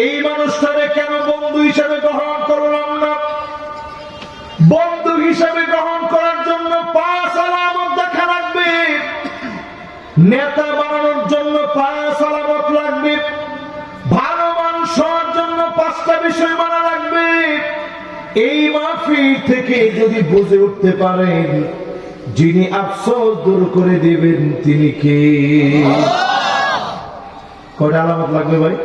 এই মানুষটাকে কেন বন্ধু হিসেবে গ্রহণ করলাম না? বন্ধু হিসেবে গ্রহণ করার জন্য 5 আলামত দেখা লাগবে। নেতা বানানোর জন্য 5 আলামত লাগবে। ভালো মানুষ হওয়ার জন্য 5টা বিষয় মানা লাগবে। এই মাহফিল থেকে যদি বুঝে উঠতে পারেন যিনি আফসোস দূর করে দিবেন তিনি কে? কয়টা আলামত লাগবে ভাই?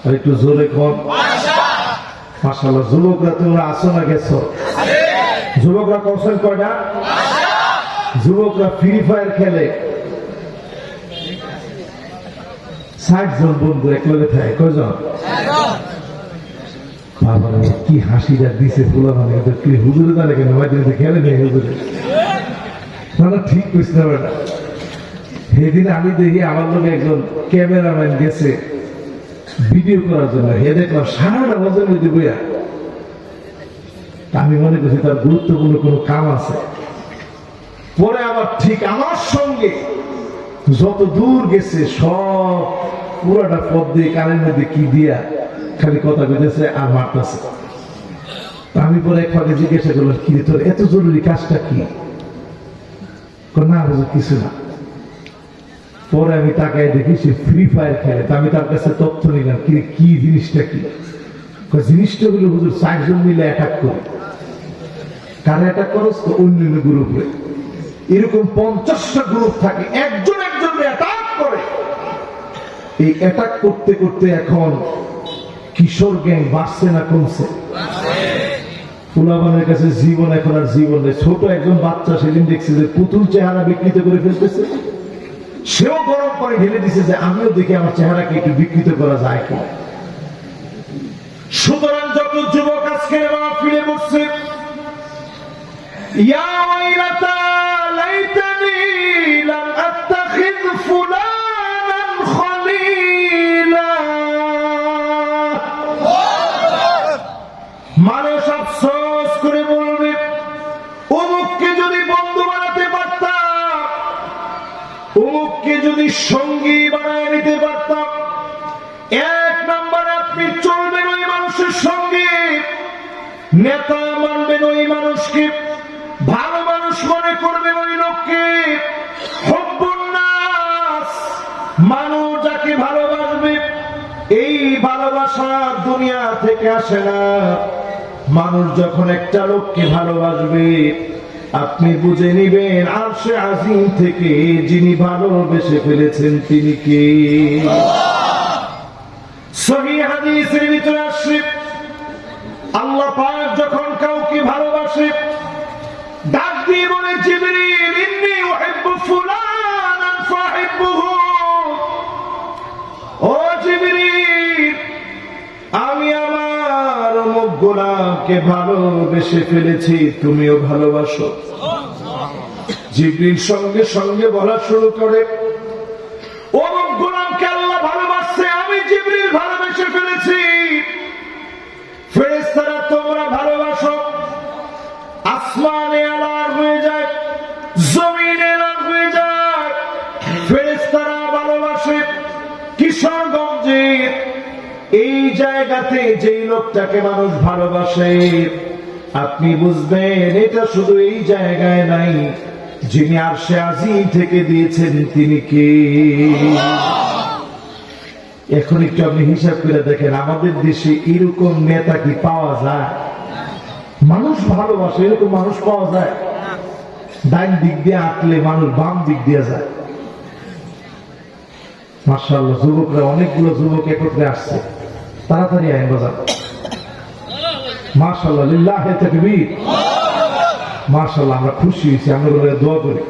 আর একটু জোরে কর। মাশাআল্লাহ। যুবকরা তোমরা আসো না গেছো? যুবকরা করছেন কয়টা? যুবকরা ফ্রি ফায়ার খেলে 60 জন বন্ধু একলগে থাকে। কয়জন? বাবা কি হাসিটা দিছে ফুলা মানে হুজুরে তাহলে কেন খেলে নেই হুজুরে না ঠিক কইস না বেটা। সেদিন আমি দেখি আমার লোক একজন ক্যামেরাম্যান গেছে ভিডিও করার জন্য, হে দেখলাম সারাটা বছর যদি বইয়া। আমি মনে করছি তার গুরুত্বপূর্ণ কোন কাম আছে। পরে আবার ঠিক আমার সঙ্গে যত দূর গেছে সব পুরাটা পথ দিয়ে কানের মধ্যে কি দিয়া খালি কথা কইতেছে আর মারতেছে। আমি পরে এক ফাঁকে জিজ্ঞাসা করলাম, কি তোর এত জরুরি কাজটা কি? না কিছু না। পরে আমি তাকায় দেখি সে ফ্রি ফায়ার খেলে। আমি তার কাছে তথ্য নিলাম কি জিনিসটা কি। জিনিসটা হলো হুজুর 4 জন মিলে অ্যাটাক করে। কারা অ্যাটাক করো? অন্য গ্রুপে এরকম 50টা গ্রুপ থাকে, একজন অ্যাটাক করে। এই অ্যাটাক করতে করতে এখন কিশোর গ্যাং বাড়ছে না কমছে? ফুলাবানের কাছে জীবন এখন আর জীবন নেই। ছোট একজন বাচ্চা সেদিন দেখছে যে পুতুল চেহারা বিকৃত করে ফেলতেছে, সেও গরম করে ঢেলে দিছে যে আমিও দেখি আমার চেহারাকে একটু বিকৃত করা যায় কি। সুতরাং যত যুবক আজকে মাহফিলে বসছে, ইয়া ওয়াইলাতা লাইতানি লাম আত্তাখিয ফুলানান খলিলা। মানুষ আফসোস করে বলবে, অমুককে যদি বন্ধু বানাতে পারতাম, অমুককে যদি সঙ্গী বানায় নিতে পারতাম। 1 নম্বরে আপনি চলবেন ওই মানুষের সঙ্গে, নেতা মানবেন ওই মানুষকে, ভালো মানুষ মনে করবেন ওই লোককে। হুব্বুন নাস, মানুষ যাকে ভালোবাসবে। এই ভালোবাসা দুনিয়া থেকে আসে না। মানুষ যখন একটা লোককে ভালোবাসবে আপনি বুঝে নিবেন আরশে আজিম থেকে যিনি ভালোবেসে ফেলেছেন তিনি কে। সহিহ হাদিসের ভিতরে আসে আল্লাহ পাক যখন কাউকে ভালোবাসে ডাক দিয়ে বলে, জিবরিল ইন্নী উহিব্বু ফুলানান ফাহিব্বুহু। ও জিবরিল, আমি আমার অমুক গোলামকে ভালোবেসে ফেলেছি, তুমিও ভালোবাসো। জিবরিল সঙ্গে সঙ্গে বলা শুরু করে, অমুক গোলামকে আল্লাহ ভালোবাসছে, আমি জিবরিল ভালোবেসে ফেলেছি। ফেরেশতারা তোমরা ভালোবাসো। আসমানে আলার হয়ে যায়, জমিনে আলার হয়ে যায়। ফেরেশতারা ভালোবাসে। কিশোরগঞ্জে এই জায়গাতে যেই লোকটাকে মানুষ ভালোবাসে, আপনি বুঝবেন এটা শুধু এই জায়গায় নাই, যিনি আরশে আজিম থেকে দিয়েছেন তিনি কে। এখন একটু আপনি হিসাব করে দেখেন, আমাদের দেশে এরকম নেতা কি পাওয়া যায়? মানুষ ভালোবাসে এরকম মানুষ পাওয়া যায়? ডান দিক দিয়ে আঁকলে মানুষ বাম দিক দিয়ে যায়। মাশাআল্লাহ, যুবকরা অনেকগুলো যুবক একত্রে আসছে। তাড়াতাড়ি আইন বাজার। মাশাআল্লাহ, লিল্লাহি তাকবীর। মাশাআল্লাহ, আমরা খুশি হয়েছি, আমরা দোয়া করি।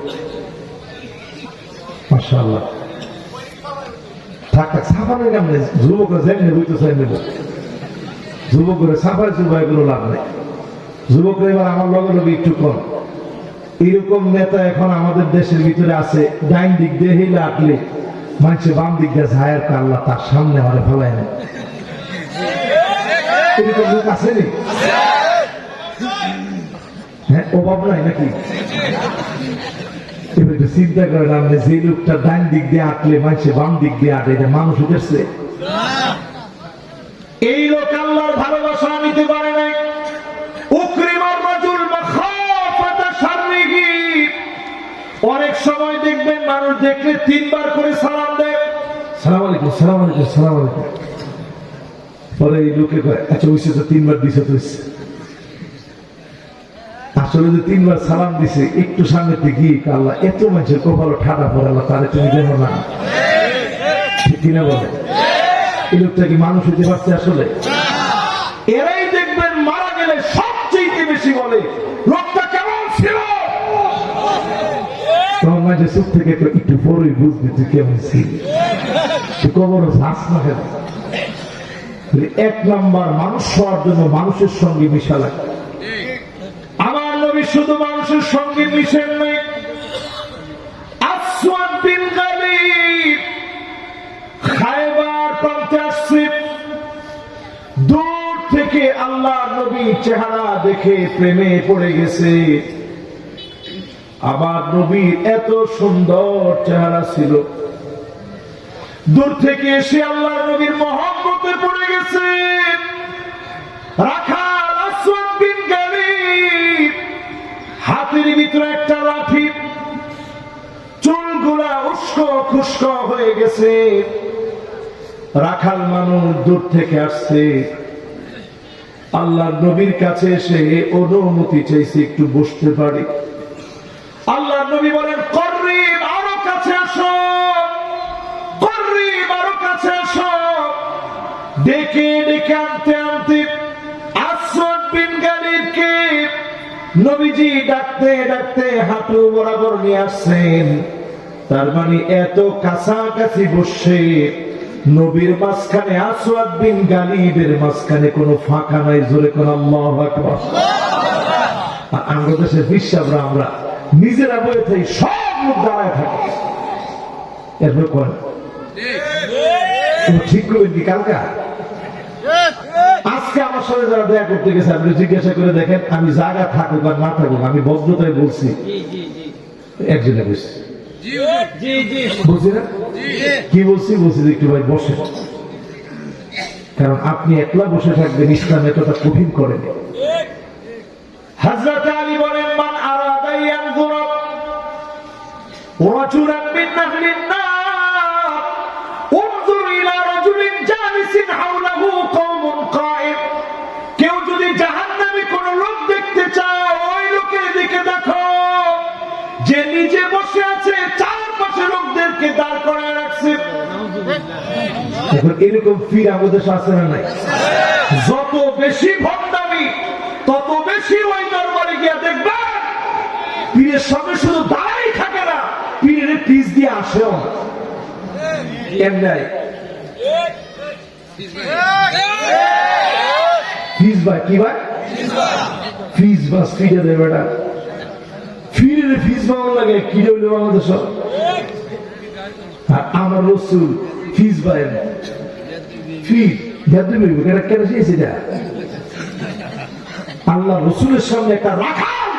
মাশাআল্লাহ। থাকা সাফারের কামনে যুবকরা যেমনি বইতে চাই নেব, যুবকরা সাফার চুবাই কোনো লাভ নেই। যুবকরা এবার আমার লগে লগে একটু কম। এরকম নেতা এখন আমাদের দেশের ভিতরে আছে, ডাইন দিক দিয়ে হেলে আঁকলে মানুষের বাম দিক দিয়ে যায়, আল্লাহ তার সামনে আমারে ফেলায় না। এরকম লোক আসেনি? হ্যাঁ, অভাব নাই নাকি? এবার একটু চিন্তা করেন, আপনি যে লোকটা ডান দিক দিয়ে আঁকলে মানুষের বাম দিক দিয়ে আঁকে, এটা মানুষ উঠেছে? এই লোক আল্লাহর ভালোবাসা নিতে পারে নাই। উকরিমার রাজুল মাখাফাতা শাররিহি, অনেক সময় দেখবেন মানুষ দেখলে 3 বার করে সালাম দেয়, সালাম আলাইকুম সালাম আলাইকুম সালাম আলাইকুম। পরে এই লোকে কয় আচ্ছা ওইসে তো 3 বার দিছে, তো আসলে যে 3 বার সালাম দিছে, একটু সামনে গিয়ে আল্লাহ এত মানুষের কপাল ঠাডা পড়ে, আল্লাহ তারে তুমি দেখো না, ঠিক কিনা বলে? এই লোকটা কি মানুষ হতে পারছে আসলে? এরাই দেখবেন মারা গেলে সবচেয়ে বেশি বলে লোকটা কেমন ছিল, তখন মাঝে চুপ থেকে একটু পরেই বুঝবি তুই কেমন ছিল, তুই কবর হাস না কেন। 1 নাম্বার মানুষ হওয়ার জন্য মানুষের সঙ্গে মিশা লাগে। আমার নবী শুধু মানুষের সঙ্গে মিশেন নাই। আসওয়াদ বিন গালিব খায়বার প্রান্তে আসছে, দূর থেকে আল্লাহ নবী চেহারা দেখে প্রেমে পড়ে গেছে। আমার নবীর এত সুন্দর চেহারা ছিল, দূর থেকে এসে আল্লাহ নবীর মহব্বতে পড়ে গেছে। রাখাল আসওয়াদ বিন গালিব হাতের ভিতরে একটা লাঠি, চুলগুলা উস্কো খুস্কো হয়ে গেছে। রাখাল মানুষ দূর থেকে আসছে, আল্লাহর নবীর কাছে এসে অনুমতি চাইছে একটু বসতে পারি। আল্লাহর নবী বলেন করিব, আরো কাছে আসো, করিব, আরো কাছে আসো। ডেকে ডেকে আনতে আনতে আসওয়াদ বিন গালিবকে নবীজি ডাকতে ডাকতে হাঁটু বরাবর নিয়ে আসছেন। তার মানে এত কাছাকাছি বসে নবীর মাঝখানে আসওয়াদ বিন গালিবের মাঝখানে কোনো ফাঁকা নাই। জোরে কোন আল্লাহু আকবার। আমরা দেশের বিশ্বাসরা আমরা নিজেরা বয়ে থাকি, সব লোক দাঁড়ায় থাকে, এরপর কোন ঠিক করবেন কি কালকা? আজকে আমার সাথে যারা দেখা করতে গেছে আপনি জিজ্ঞাসা করে দেখেন, আমি জায়গা থাকুক আর না থাকুক, আমি ভদ্রতায় বলছি একজনে বলছি, বলছি না কি বলছি, বলছি একটু ভাই বসে, কারণ আপনি একলা বসে থাকবেন ইসলাম এতটা কঠিন করেন। হযরত আলী বলেন মান আরাদা ইয়ানজুরা রাজুলান মিন আহলিন নার উনজুর ইলা রাজুলিন জালিসিন হাওলাহু কওমুন কায়েম। কেউ যদি জাহান্নামে কোন লোক দেখতে চাও, ওই লোকের দিকে দেখো যে নিজে বসে আছে, চারপাশে লোকদেরকে দাঁড় করায় রাখছে। এখন এরকম ফির আমাদের আছে না নাই? যত বেশি ভণ্ডামি তত বেশি ওই দরবারে গিয়া দেখবেন পীরের সামনে শুধু দাঁড়াই থাকে না, পীরের পিস দিয়ে আসেও না। এমনি ফিস ভাই কি ভাই ফিস বাস ফিরে দেবে বেটা, ফিরে ফিস পাওয়ার লাগে কি হইল আমাদের সব। আমার রসুল ফিস ভাই ফিস কেন চেয়েছে আল্লাহ রসুলের সামনে একটা রাখাল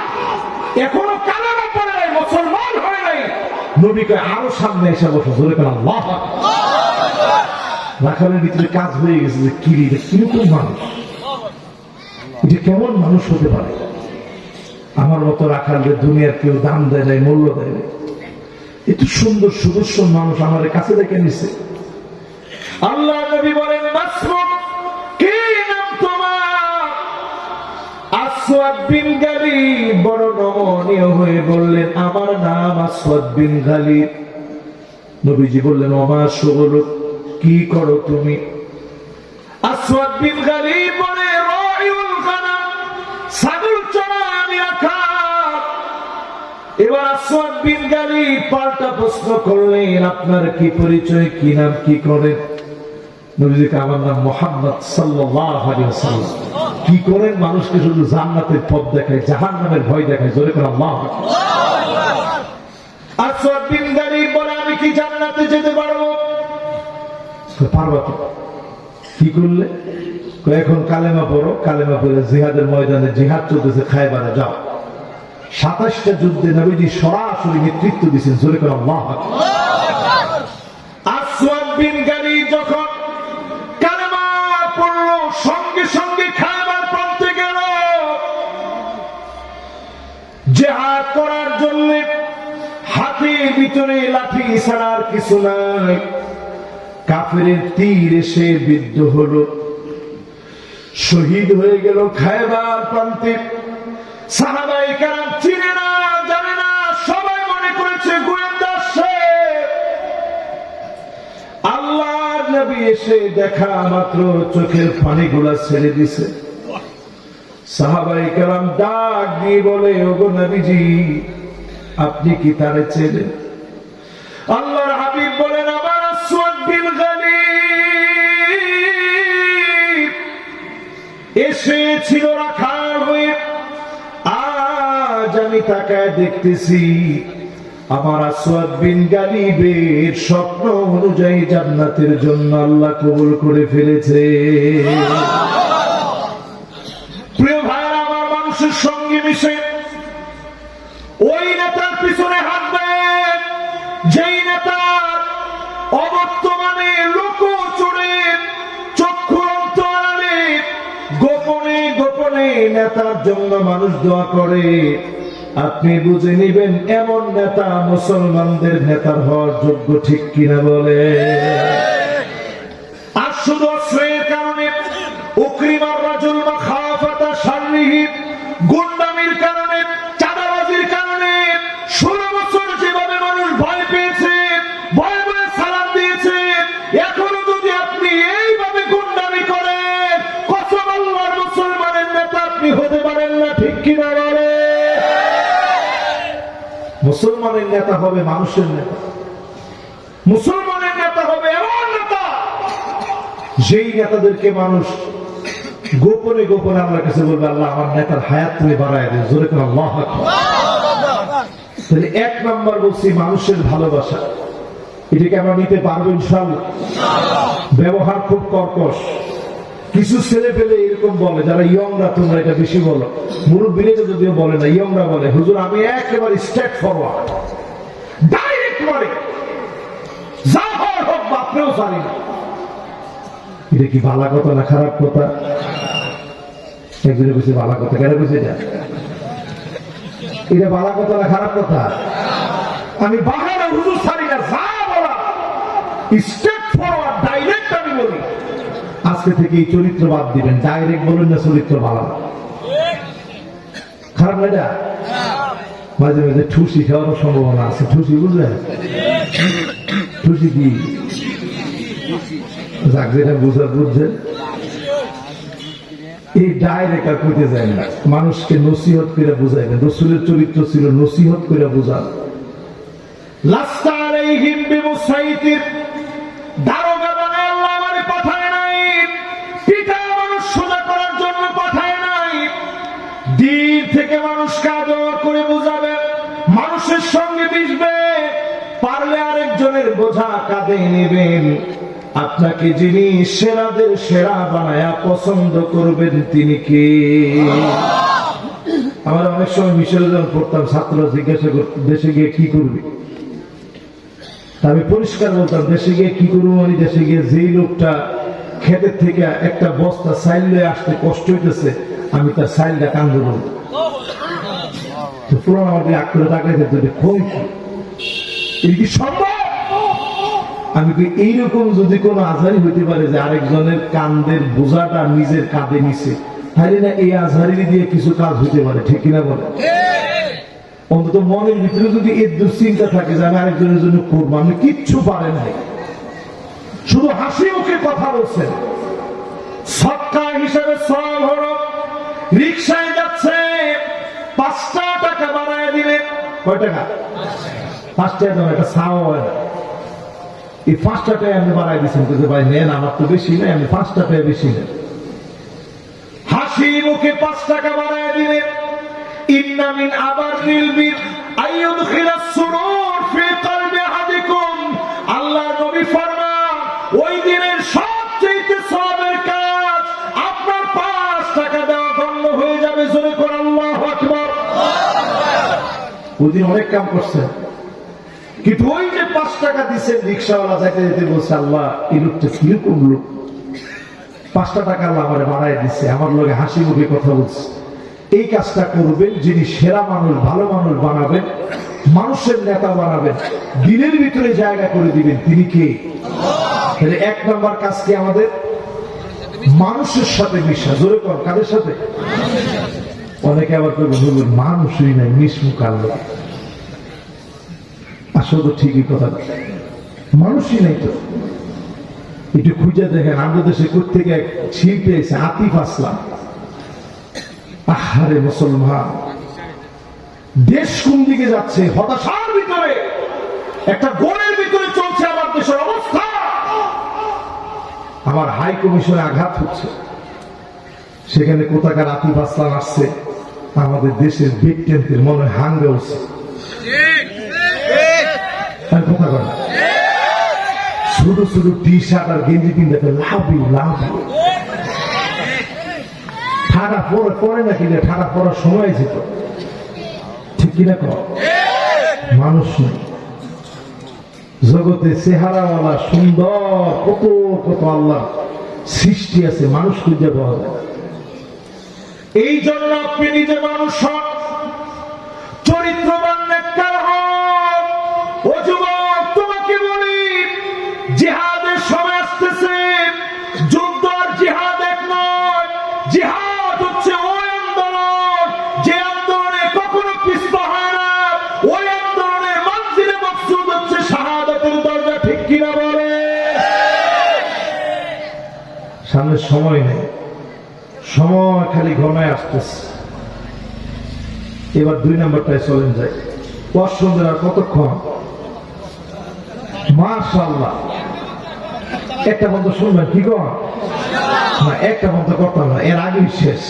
এখনো কালেমা পড়ে নাই, মুসলমান হয় নাই, নবীকে আরো সামনে এসে বসে জোরে কেন আল্লাহ। রাখালের ভিতরে কাজ হয়ে গেছে যে কিরকম মানুষ, এটা কেমন মানুষ হতে পারে। আমার মতো রাখালদের দুনিয়ার কেউ দাম দেয় নাই, মূল্য দেয় নাই। একটু সুন্দর সুদর্শন মানুষ আমার কাছে দেখে নিছে। আল্লাহ নবী বলেন মাসরুক, কি নাম তোমার? আসওয়াদ বিন গালিব বড় নমনীয় হয়ে বললেন আমার নাম আসওয়াদ বিন গালিব। নবীজি বললেন ওমা শুগলুক, কি করো তুমি? আসওয়াদ বিন গালিব বলে রাইউল গানাম, ছাগল চড়াই আমি রাখাল। এবার আসওয়াদ বিন গালিব পাল্টা প্রশ্ন করলেন আপনার কি পরিচয়, কি নাম, কি করেন? নবীজিকে আমার নাম মুহাম্মদ সাল্লাল্লাহু আলাইহি ওয়াসাল্লাম। কি করেন? মানুষকে শুধু জান্নাতের পথ দেখায়, জাহান্নামের ভয় দেখায়। জোরে করে আল্লাহু আকবার। আসওয়াদ বিন গালিব বলে আমি কি জান্নাতে যেতে পারবো? পারবা তো। কি করলে? এখন কালেমা পড়ো, কালেমা পড়ে জিহাদের ময়দানে জিহাদ চলতেছে, খায়বারে যাও। 27টা যুদ্ধে নবীজি সরাসরি নেতৃত্ব দিয়েছেন। জোরে করে আল্লাহু আকবার। আসওয়াদ বিন গালিব যখন কালেমা পড়লো, করার জন্য হাতের ভিতরে লাঠি ছাড়ার কিছু নাই। কাফেরের তীর এসে বিদ্ধ হলো, শহীদ হয়ে গেল খায়বার প্রান্তে। সাহাবায়ে কেরাম চিনে না, জানে না, সবাই মনে করেছে গোয়েন্দা সে। আল্লাহর নবী এসে দেখা মাত্র চোখের পানিগুলা ছেড়ে দিছে। সাহাবায়ে কেরাম ডাক দিয়ে বলে, ওগো নবীজি, আপনি কি তারে চেনেন? আল্লাহর হাবিব বলেন, আমার আসওয়াদ বিন গালিব এসেছিল রাখাল হয়ে। আজ আমি তাকায় দেখতেছি আমার আসওয়াদ বিন গালিবের স্বপ্ন অনুযায়ী জান্নাতের জন্য আল্লাহ কবুল করে ফেলেছে। প্রিয় ভাইরা আমার, মানুষের সঙ্গে মিশে ওই নেতার পিছনে হাঁটবেন যেই নেতার অবর্তমানে লোক চড়ে চক্ষু অন্তরালে গোপনে গোপনে নেতার জন্য মানুষ দোয়া করে। আপনি বুঝে নিবেন এমন নেতা মুসলমানদের নেতার হওয়ার যোগ্য, ঠিক কিনা বলে? আর শুধু অস্ত্রের কারণে উকরিমার রাজুল মাখাফাতা শাররিহি, গুন্ডামির কারণে, চাঁদাবাজির কারণে 16 বছর যেভাবে মানুষ ভয় পেয়েছে, ভয়ে ভয়ে সালাম দিয়েছে, এখনো যদি আপনি এইভাবে গুন্ডামি করেন, কসম আল্লাহর, মুসলমানের নেতা আপনি হতে পারেন না, ঠিক কিনা বলে? মুসলমানের নেতা হবে মানুষের নেতা, মুসলমানের নেতা হবে এমন নেতা যেই নেতাদেরকে মানুষ গোপনে গোপনে আল্লাহর কাছে বলবে, আল্লাহ আমার নেতার হায়াত তুমি বাড়ায় দেন, জোরে করে আল্লাহু আকবার। তাহলে 1 নাম্বার বলছি মানুষের ভালোবাসা। এটাকে আমরা নিতে পারবো ইনশাআল্লাহ। ব্যবহার খুব কর্কশ। কিছু ছেলে পেলে এরকম বলে, যারা ইয়ংরা, তোমরা এটা বেশি বলো, মুরব্বীরা যদিও বলে না, ইয়ংরা বলে, হুজুর আমি একেবারে স্ট্রেট ফরওয়ার্ড, ডাইরেক্ট মারি, যা হয় হোক, বাপরেও জানি না। এটা কি ভালো কথা না খারাপ কথা? একজনে বলছে ভালো কথা, কেন বলছে এটা? এটা ভালো কথা না খারাপ কথা? আমি বাহারা হুজুর ছাড়ি না, যা বলা স্ট্রেট ফরওয়ার্ড, ডাইরেক্ট আমি বলি। আজকে থেকে এই চরিত্র বাদ দিবেন, ডাইরেক্ট বলুন না, চরিত্র ভালো খারাপ না এটা? মাঝে মাঝে ঠুসি খাওয়ার সম্ভাবনা আছে। ঠুসি বুঝলেন? ঠুসি কি? যাক, যেটা বুঝার বুঝছেন। এই ডাইরেক্ট আর কইতে যায় না, মানুষকে নসিহত করে বুঝাইবেন। রাসূলের চরিত্র ছিল নসিহত করে বুঝান। লাস্তা আলাইহিম বিমুসাইতির, দারোগা বানায় আল্লাহ আমারে পাঠায় নাই, পিতা মানুষ সোজা করার জন্য পাঠায় নাই। দিন থেকে মানুষকে আদর করে বুঝাবে, মানুষের সঙ্গে মিশবে, পারলে আরেকজনের বোঝা কাঁধে নেবেন। আপনাকে যিনি সেরাদের সেরা বানায়া পছন্দ করবেন তিনি কে? আমরা অনেক সময় মিশরে যখন পড়তাম, ছাত্ররা জিজ্ঞাসা করত দেশে গিয়ে কি করবি? আমি পরিষ্কার বলতাম, দেশে গিয়ে কি করবো মানে, দেশে গিয়ে যেই লোকটা ক্ষেতের থেকে একটা বস্তা চাইল লয়ে আসতে কষ্ট হইতেছে, আমি তার চাইলটা কান্দ করবো। তো পুরান আমাদের আগ করে তাকাইতে, কই এই কি সম্ভব? আমি এইরকম যদি কোন আজহারি হইতে পারে যে আরেকজনের কান্দের বোঝাটা নিজের কাঁধে নিছে, তাহলে না এই আজহারি দিয়ে কিছু কাজ হইতে পারে, ঠিক কিনা বলে? অন্তত মনের ভিতরে যদি এই দুশ্চিন্তা থাকে যে আমি আরেকজনের জন্য করবো, আমি কিচ্ছু পারে নাই, শুধু হাসি মুখে কথা বলছেন, সৎকা হিসাবে সওয়াব হলো। রিকশায় যাচ্ছে, 5 টাকা বাড়ায় দিলে, কয় টাকা? 5 টাকা দাম, একটা ছাও হয় না। এই 5 টাকায় আপনি বাড়াই দিচ্ছেন, কিন্তু ভাই নেন, আমার তো বেশি নেই, আমি 5 টাকায় বেশি নেন। হাসি মুখে 5 টাকা বাড়ায় দিলে, ইন্না মিন আবারিল বির আইয়ুদখিলাস সুরুর ফি কলবি আহাদিকুম, আল্লাহর নবী ফরমান, ওই দিনের সবচেয়ে সওয়াবের কাজ আপনার 5 টাকা দেওয়া গণ্য হয়ে যাবে। জোরে করে আল্লাহু আকবার। ওই দিন অনেক কাম করছেন, কিন্তু ওই যে 5 টাকা দিচ্ছেন, রিক্সাওয়ালা যাইতে যেতে বলছে, আল্লাহ এই লোকটা কিরকম লোক, 5 টাকা আল্লাহ আমার বাড়াই দিচ্ছে, আমার লোকে হাসি মুখে কথা বলছে, এই কাজটা করবেন, যিনি সেরা মানুষ, ভালো মানুষ বানাবেন, মানুষের নেতা বানাবেন, দিনের ভিতরে জায়গা করে দিবেন, তিনি কে? তাহলে এক নম্বর কাজ কি আমাদের? মানুষের সাথে মিশা। জোরে কর, কাদের সাথে? অনেকে আবার বলবেন মানুষই নাই, মিশমুখ আল্লাহ। আসলে তো ঠিকই কথা, মানুষই নাই। তো একটু খুঁজে দেখেন আমাদের দেশে কোথেকে শিল্পী এসে আতিফ আসলাম। আহারে মুসলমান, দেশ কোন দিকে যাচ্ছে? হতাশার ভিতরে, একটা গোলের ভিতরে চলছে আমার দেশের অবস্থা। আমার হাই কমিশনে আঘাত হচ্ছে, সেখানে কোথাকার আতিফ আসলাম আসছে, আমাদের দেশের ভিকটিমদের মনে হাঙ্গে উঠছে। কথা কয় না, শুধু শুধু টি শার্ট আর গেঞ্জি কিনতে লাভ লাভ। ঠাডা পরে না কিনে, ঠাডা পরার সময় যেত, ঠিক কিনা কর? মানুষ নেই জগতে, চেহারাওয়ালা সুন্দর কত কত আল্লাহ সৃষ্টি আছে, মানুষ খুঁজে পাওয়া যায়। এই জন্য আপনি নিজে মানুষ হন, চরিত্রবান নেককার হন। ও যুবক, তোমাকে বলি, জিহাদের সময় আসতেছে। যুদ্ধ আর জিহাদ এক নয়। জিহাদ হচ্ছে ওই আন্দোলন যে আন্দোলনে কখনো পিছপা হয় না। ওই আন্দোলনের মানজিলে মকসুদ হচ্ছে শাহাদাতের দরজা, ঠিক কিনা বলে? সামনে সময় নেই, সময় খালি ঘনায় আসতেছে। এবার 2 নম্বরটায় চলেন যাই। ওয়াশরুমের আর কতক্ষণ? মাশাআল্লাহ, একটা বন্ধ শুনবেন কি কর না, একটা বন্ধ করতাম না, এর আগেই শেষ।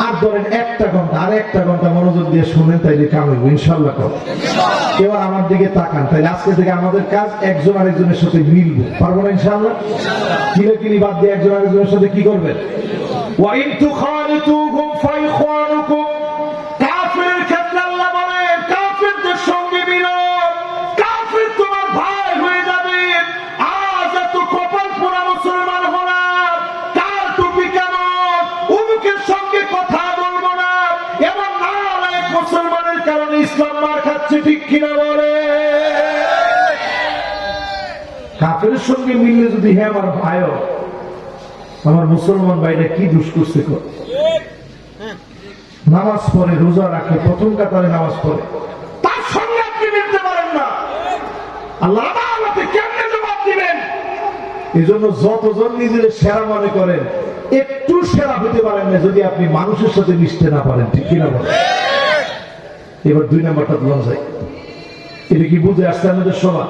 আর ধরেন 1 ঘন্টা, আর 1 ঘন্টা মনোযোগ দিয়ে শুনেন, তাইলে কামাইবো ইনশাআল্লাহ। এবার আমার দিকে তাকান, তাইলে আজকে থেকে আমাদের কাজ একজন আরেকজনের সাথে মিলবো, পারবো না ইনশাআল্লাহ? কিলাকিলি বাদ দিয়ে একজন আরেকজনের সাথে কি করবেন? ওয়াইন তুখালিতুহুম ফাইখওয়ানুকুম। কাফিরের ক্ষেত্রে আল্লাহ বলেন, কাফিরদের সঙ্গে মিলো, কাফির তোমার ভাই হয়ে যাবে। আজ এত কপাল পোড়া মুসলমান হলাম, কার টুপি কেমন, অমুকের সঙ্গে কথা বলবো না, এমন নালায়েক মুসলমানের কারণে ইসলাম মার খাচ্ছে, ঠিক কিনা বলে? কাফের সঙ্গে মিললে যদি হ্যাঁ আমার ভাইও, আমার মুসলমান ভাইরা কি দুষ করছে, নামাজ পড়ে, রোজা রাখে, প্রথম কাতারে নামাজ পড়ে, তার সঙ্গে আপনি মিলতে পারেন না, আল্লাহ আদালতে কেমনে জবাব দিবেন? এই জন্য যতজন নিজের সেরা মনে করেন, একটু সেরা হতে পারেন না যদি আপনি মানুষের সাথে মিশতে না পারেন, ঠিক কিনা বলেন? এবার 2 নম্বরটা বলা যায়। এটা কি বুঝে আসছে আমাদের সবাই?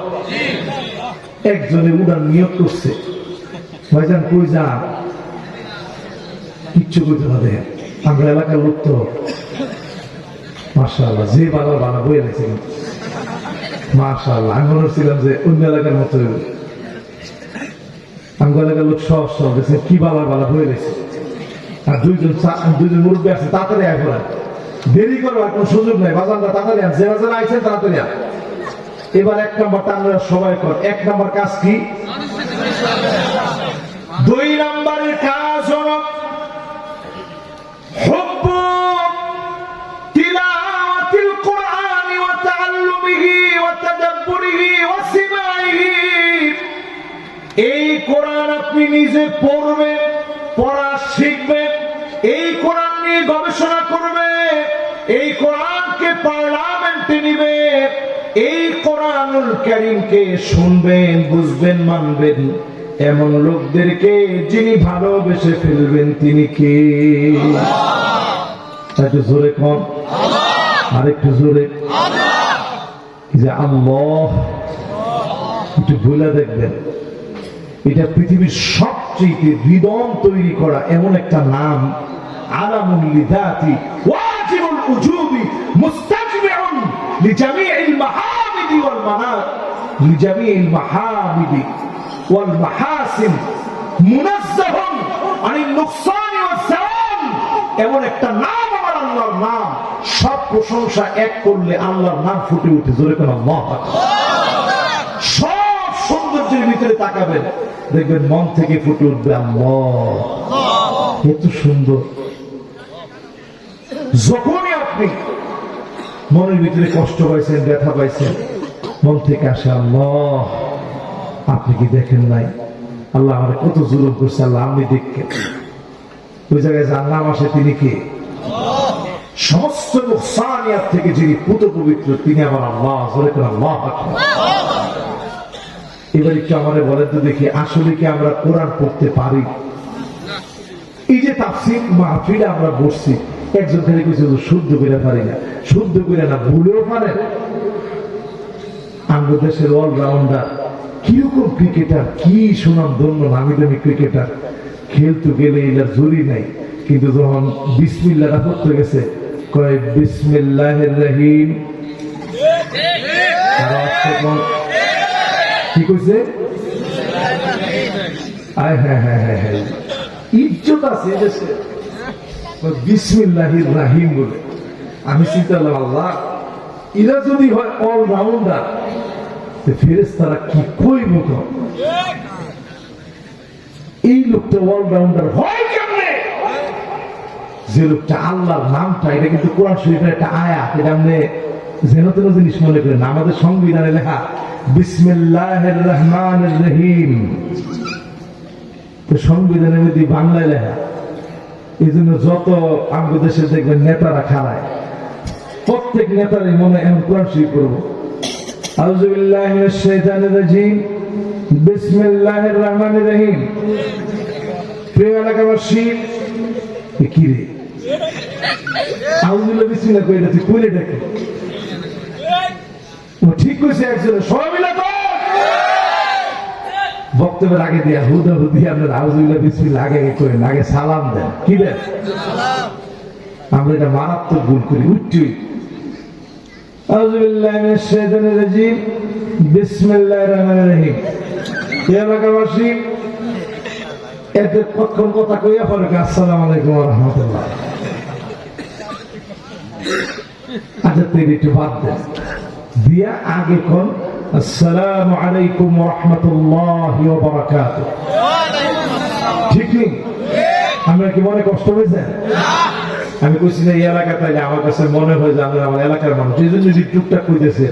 একজনে উড়ান নিয়োগ করছে, ভাইজান কই যান? কিচ্ছু করতে হবে, আমরা এলাকার লোক তো মাশাআল্লাহ, যে বাংলা বানা বই এনেছে মাশাআল্লাহ। আমি মনে ছিলাম যে অন্য এলাকার মতো, আমার এলাকার লোক সব সব দেখছে কি বালা বালা বই এনেছে। আর দুইজন মুরব্বী আছে, তাড়াতাড়ি আয় করা, দেরি করবার কোনো সুযোগ নেই, বাজানরা তাড়াতাড়ি আন, যারা যারা আইছেন তাড়াতাড়ি আন। এবার 1 নম্বরটা আমরা সবাই কর। 1 নম্বর কাজ কি? 2 নম্বরের কাজ হলো হুব্বু তিলাওয়াতিল কুরআনি ওয়া তাআল্লুমিহি ওয়া তাদাব্বুরিহি ওয়া সিমাইহি। এই কোরআন আপনি নিজে পড়বেন, পড়া শিখবেন, এই কোরআন নিয়ে গবেষণা করবেন, এই কোরআনকে পার্লামেন্টে নিবেন, এই কোরআনুল কারীমকে শুনবেন, বুঝবেন, মানবেন। এমন লোকদেরকে যিনি ভালোবেসে ফেলবেন, তিনি কে? একটু জোরে কোন, আরেকটু জোরে, যে আল্লাহ। একটু ভুলে দেখবেন, এটা পৃথিবীর সবচেয়ে হৃদয় তৈরি করা এমন একটা নাম, আলামুল লিযাতি ওয়াজিবুল উজুবি মুস্তাজমিউন লিজামিইল মাহামিদি ওয়াল মানাত লিজামিইল মাহামিদি ওয়াল মাহাসিন মুনাজ্জাহুন আনিন নুকসানি ওয়াজ জাওয়াল। এমন একটা নাম আমার আল্লাহর নাম, সব প্রশংসা এক করলে আল্লাহর নাম ফুটে ওঠে। জোরে কোন আল্লাহ। সব সৌন্দর্যের ভিতরে তাকাবেন, দেখবেন মন থেকে ফুটে উঠবে আল্লাহ, এত সুন্দর। যখনই আপনি মনের ভিতরে কষ্ট পাইছেন, ব্যথা পাইছেন, মন থেকে আসে আল্লাহ আপনি কি দেখেন নাই, আল্লাহ আমার কত জুলুম করছে, আল্লাহ আমি দেখেন। ওই জায়গায় যার নাম আসে তিনি কে? সমস্ত নুকসানিয়াত থেকে যিনি পুত পবিত্র তিনি আমার আল্লাহ। আল্লাহ এবার একটু আমারে বলেন তো দেখি, আসলে কি আমরা কোরআন পড়তে পারি? এই যে তাফসীর মাহফিলে আমরা বসছি, একজন খালি কইছে শুদ্ধ করে পারি না, শুদ্ধ করে না ভুলেও পারে। আমাদের দেশের অলরাউন্ডার কিরকম ক্রিকেটার, কি সুনাম ধন্য নামি দামি ক্রিকেটার, খেলতে গেলে এটার জুরি নাই, কিন্তু যখন বিসমিল্লাহটা পড়তে গেছে কয় বিসমিল্লাহির রহিম, কি কইছে? আয় হ্যাঁ হ্যাঁ হ্যাঁ হ্যাঁ, ইজ্জত আছে এদেশে বিসমিল্লাহির রহিম বলে। আমি চিন্তা করলাম আল্লাহ এরা যদি হয় অলরাউন্ডার, ফেরেশতারা কি কইব? এই লোকটা অলরাউন্ডার হয় কেমনে? যে লোকটা আল্লাহর নামটা, এটা কিন্তু কোরআন শরীফের একটা আয়াত, এটা আপনি যেন তেন জিনিস মনে করেন। আমাদের সংবিধানে লেখা বিসমিল্লাহির রহমানির রহিম, তো সংবিধানের মধ্যে বাংলায় লেখা। এই জন্য যত আমাদের দেশে দেখবেন নেতারা খাড়ায়, প্রত্যেক নেতারই মনে এমন কোরআন শরীফ করবো, আউযু বিল্লাহি মিনাশ শাইতানির রাজিম, বিসমিল্লাহির রহমানির রহিম। প্রিয় এলাকাবাসী, কি রে আউযু বিল্লাহি বিসমিল্লাহ কইরা তুই কইলে দেখে ও ঠিক কইছে একজন সবাই মিলে তো বক্তব্যের আগে দিয়া হুদা হুদি আপনার আউযু বিল্লাহি বিসমিল্লাহ আগে করেন, আগে সালাম দেন। কি দেন? আমরা এটা মারাত্মক ভুল করি। উঠি আউযু বিল্লাহি মিনাশ শাইতানির রাজিম, বিসমিল্লাহির রহমানির রহিম। এলাকাবাসী এতে প্রথম কথা কইয়া পরে আসসালামু আলাইকুম ওয়া রাহমাতুল্লাহ। আচ্ছা তুই একটু বাদ দেন, দিয়া আগে কোন আসসালামু আলাইকুম ওয়া রাহমাতুল্লাহি ওয়া বারাকাতুহু। ঠিক নেই? আমরা কি মনে কষ্ট হয়েছে? আমি কইছি না এই এলাকা তাইলে আমার কাছে মনে হয় যে আমার এলাকার মানুষ, এই জন্য টুকটাক কইতেছে।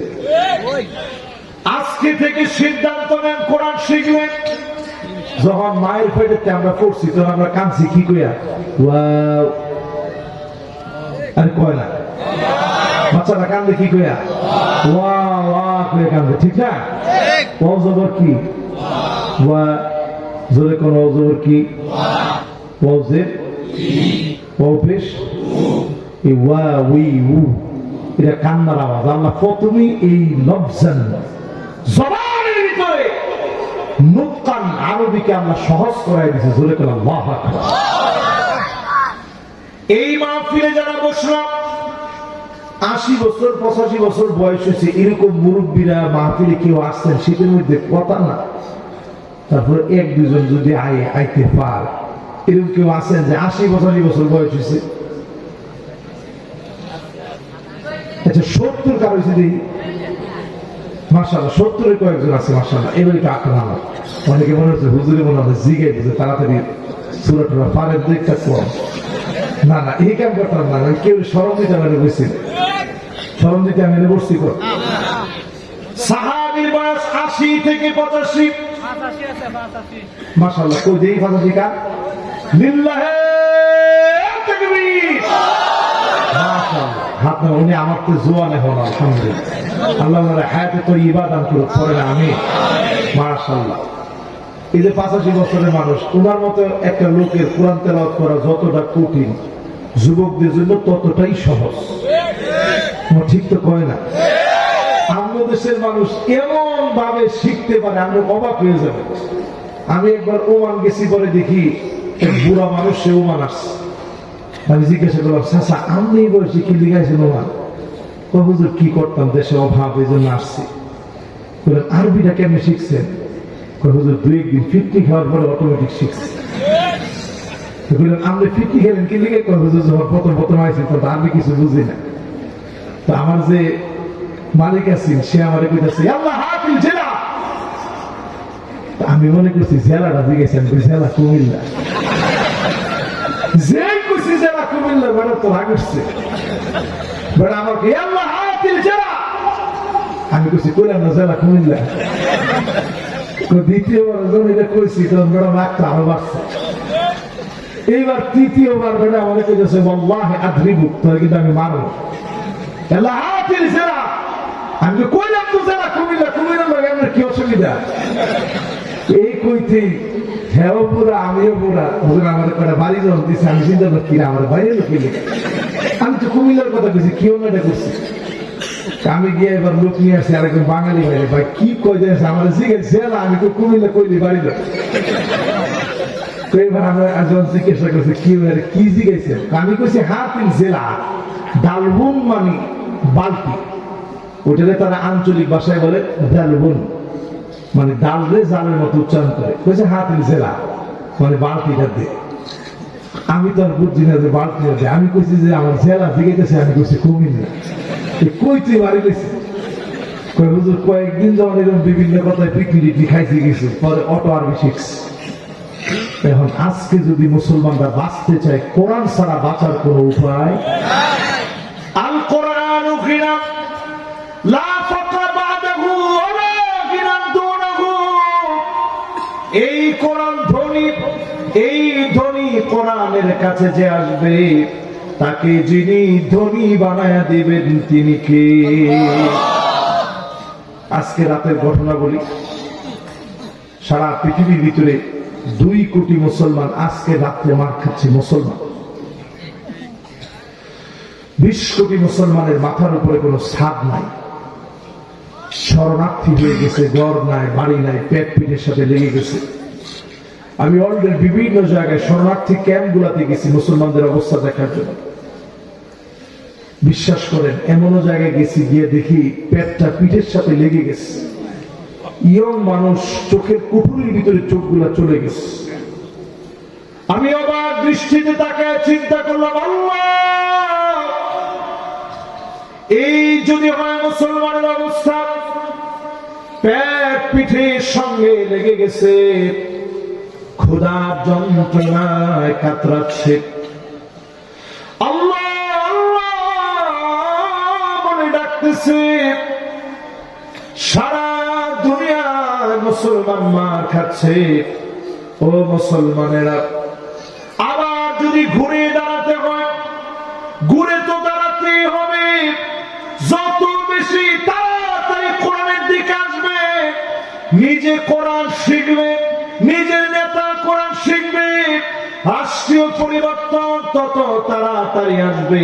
আজকে থেকে সিদ্ধান্ত নেন কোরআন শিখবেন। যখন মায়ের পেটেতে আমরা পড়ছি তখন আমরা কাঁদছি কি কইয়া? ওয়াও, আরে কয় না বাচ্চারা কান্দে কি কইয়া? ওয়া ওয়া কইয়া কান্দে, ঠিক না? ওয়া জবর কি? ওয়া জোরে কোন ওয়া জবর কি? ওয়া জের ওয়া পেশ এই ওয়া উই উ, এটা কান্নার আওয়াজ। আল্লাহ প্রথমেই এই লফজান জবানের ভিতরে নুতকান আরবিকে আল্লাহ সহজ করাই দিয়েছে। জোরে কোন আল্লাহু আকবার। এই মাহফিলে যারা বসলাম 80 বছর 85 বছর বয়স হয়েছে, এরকম মুরব্বীরা মাহফিলে কেউ আসছেন, শীতের মধ্যে কথা না, তারপরে এক দুজন যদি আইতে পার, এরকম কেউ আছেন যে 80-85 বছর বয়স হয়েছে? আচ্ছা 70 কার হয়েছে দেখি? মাশাআল্লাহ 70-এর কয়েকজন আছে মাশাআল্লাহ। এবারে কি আপনার আমার অনেকে মনে হচ্ছে হুজুরে মনে হয় জিগাই বুঝে তাড়াতাড়ি সূরাটা পারের দিকটা কম। না না, এই কাম করতাম না, কেউ শরম দিতে পারে বুঝছি, শরম দিতে আমি বসছি কর। সাহাবীর বয়স 80 থেকে 85। মাশাআল্লাহ, কই দেই 85 কা? লিল্লাহি তাকবীর। মাশাআল্লাহ, হাত না উনি আমার তো জোয়ান এখন আলহামদুলিল্লাহ। আল্লাহ ওনার হায়াতে তো ইবাদত করুক, পড়েন আমিন। মাশাআল্লাহ, এই যে 85 বছরের মানুষ, ওনার মতো একটা লোকের কোরআন তেলাওয়াত করা যতটা কঠিন, যুবকদের জন্য ততটাই সহজ। ঠিক তো কয় না? আমাদের দেশের মানুষ এমন ভাবে শিখতে পারে, আমরা অবাক হয়ে যাবে। আমি একবার ওমান গেছি, পরে দেখি এক বুড়া মানুষ, সে ওমান আসছে। আমি জিজ্ঞাসা করলাম, চাচা আপনি এই বয়সে কি লিখাইছেন ওমান? হুজুর কি করতাম, দেশে অভাব, এই জন্য আসছি। আরবিটা কেমনি শিখছেন? হুজুর 2-1 দিন ফিটনি খাওয়ার পরে অটোমেটিক শিখছে। আপনি ফিটনি খেলেন কি লিখে? হুজুর যখন প্রথম আইসি তখন আমি কিছু বুঝি না। তো আমার যে মালিক আছেন সে আমার কইতেছে আল্লাহ হাফিজ জেলা। আমি মনে করছি জেলাটা জিজ্ঞেস, জেলা কুমিল্লা। যে কইছে কইছি জেলা কুমিল্লা, বেড়া তো রাগ উঠছে, বেড়া আমাকে আল্লাহ হাতিল জেলা, আমি কইছি কইলাম না জেলা কুমিল্লা। দ্বিতীয়বার যখন এটা কইছি তখন বেড়া রাগটা আরো বাড়ছে। এইবার তৃতীয়বার বেড়া আমাকে কইতেছে ওয়াল্লাহি আদরিবুক, তোর কিন্তু আমি মারবো। আল্লাহ হাতিল জেলা, আমি কইলাম তো জেলা কুমিল্লা, কুমিল্লা লাগে আমার কি অসুবিধা? এই কইতেই হ্যাঁ পুরা আমিও পুরা ওদের আমাদের কটা বাড়ি যখন দিচ্ছে আমি চিন্তা করছি আমার বাইরে লোক, আমি তো কুমিল্লার কথা বলছি, কেউ না এটা করছি। আমি গিয়ে এবার লোক নিয়ে আসছি আরেকজন বাঙালি বাইরে, ভাই কি কই দিয়েছে আমার জিজ্ঞেস, আমি তো কুমিল্লা কইলি বাড়ি লোক। তো এবার আমি একজন জিজ্ঞাসা করছি কি জিজ্ঞাসা, আমি কইছি হাতিল জেলা ডালবুন মানে বালতি, ওটাকে তারা আঞ্চলিক ভাষায় বলে ডালবুন, মানে ডালরে জালের মতো উচ্চারণ করে। কইছে হাতিল জেলা মানে বালতিটা দে। আমি তো আর বুঝছি না যে বালতিটা দে, আমি কইছি যে আমার জেলা জিজ্ঞেস, আমি কইছি কুমিল্লা। কই তুই বাড়ি গেছি? হুজুর কয়েকদিন যখন এরকম বিভিন্ন কথায় পিকনিক খাইতে গেছি, পরে অটো আরবি শিখছি। এখন আজকে যদি মুসলমানরা বাঁচতে চায়, কোরআন ছাড়া বাঁচার কোন উপায়? আল কোরআন ঘৃণা লা ফাকরা বাদাহু ওয়ালা গিনান দুনাহু। এই কোরআন ধ্বনি, এই ধ্বনি কোরআনের কাছে যে আসবে তাকে যিনি ধনী বানায়া দিবেন তিনি কে? আজকে রাতের ঘটনা বলি, সারা পৃথিবীর ভিতরে 2 কোটি মুসলমান আজকে রাত্রে মার খাচ্ছে। মুসলমান 20 কোটি মুসলমানের মাথার উপরে কোনো ছাদ নাই, শরণার্থী হয়ে গেছে, ঘর নাই, বাড়ি নাই, পেট পিঠের সাথে লেগে গেছে। আমি অলরেডি বিভিন্ন জায়গায় শরণার্থী ক্যাম্প গুলাতে গেছি মুসলমানদের অবস্থা দেখার জন্য। বিশ্বাস করেন এমনও জায়গায় গেছি, গিয়ে দেখি পেটটা পিঠের সাথে লেগে গেছে। ইয়ং মানুষ, চোখের কুঠুরির ভিতরে চোখগুলা চলে গেছে। আমি অবাক দৃষ্টিতে তাকায় চিন্তা করলাম, আল্লাহ, এই যদি হয় মুসলমানের অবস্থা, পেট পিঠের সঙ্গে লেগে গেছে, ক্ষুধার যন্ত্রণায় কাতরাচ্ছে, আল্লাহ আল্লাহ বলে ডাকতেছে, সারা দুনিয়ায় মুসলমান মার খাচ্ছে। ও মুসলমানেরা, আবার যদি ঘুরে দাঁড়াতে হয়, ঘুরে তো দাঁড়াতেই হবে। যত বেশি তাড়াতাড়ি কোরআনের দিকে আসবে, নিজে কোরআন শিখবে, নিজের নেতা কোরআন শিখবে, রাষ্ট্রীয় পরিবর্তন তত তাড়াতাড়ি আসবে।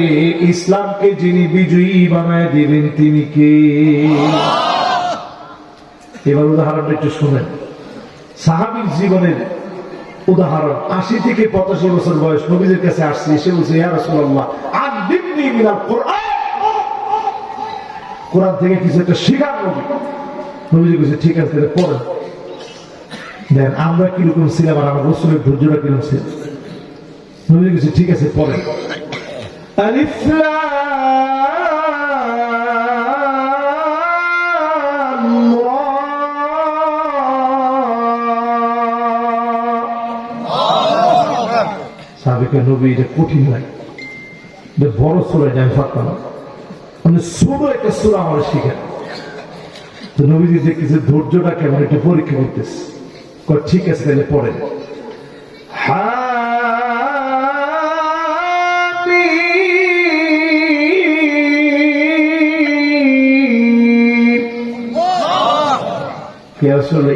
ইসলামকে যিনি বিজয়ী বানায় দিবেন তিনি কে? এবার উদাহরণটা একটু শুনেন, সাহাবীর জীবনের উদাহরণ। 80 থেকে 85 বছর বয়স, নবীদের কাছে আসছে, এসে বলছে, ইয়া রাসূলুল্লাহ আল্লিমনি মিনাল কোরআন, কোরআন থেকে কিছু একটা শিখান নবী। নবীজি বলছে ঠিক আছে তাহলে পড়েন। দেন আমরা কিরকম ছিলাম আর আমার রাসূলের ধৈর্যটা কিরকম ছিল? নবীজি বলছে ঠিক আছে পড়েন। আলিফ লাম রা। সাহাবীকে নবী এটা কঠিন লাগে, বড় সূরা আমি পারতাম না, মানে ছোট একটা সূরা আমার শিখেন। তো নবীজি দেখতেছে ধৈর্যটা কেমন, একটা পরীক্ষা করতেছে। ঠিক আছে তাহলে পড়েন।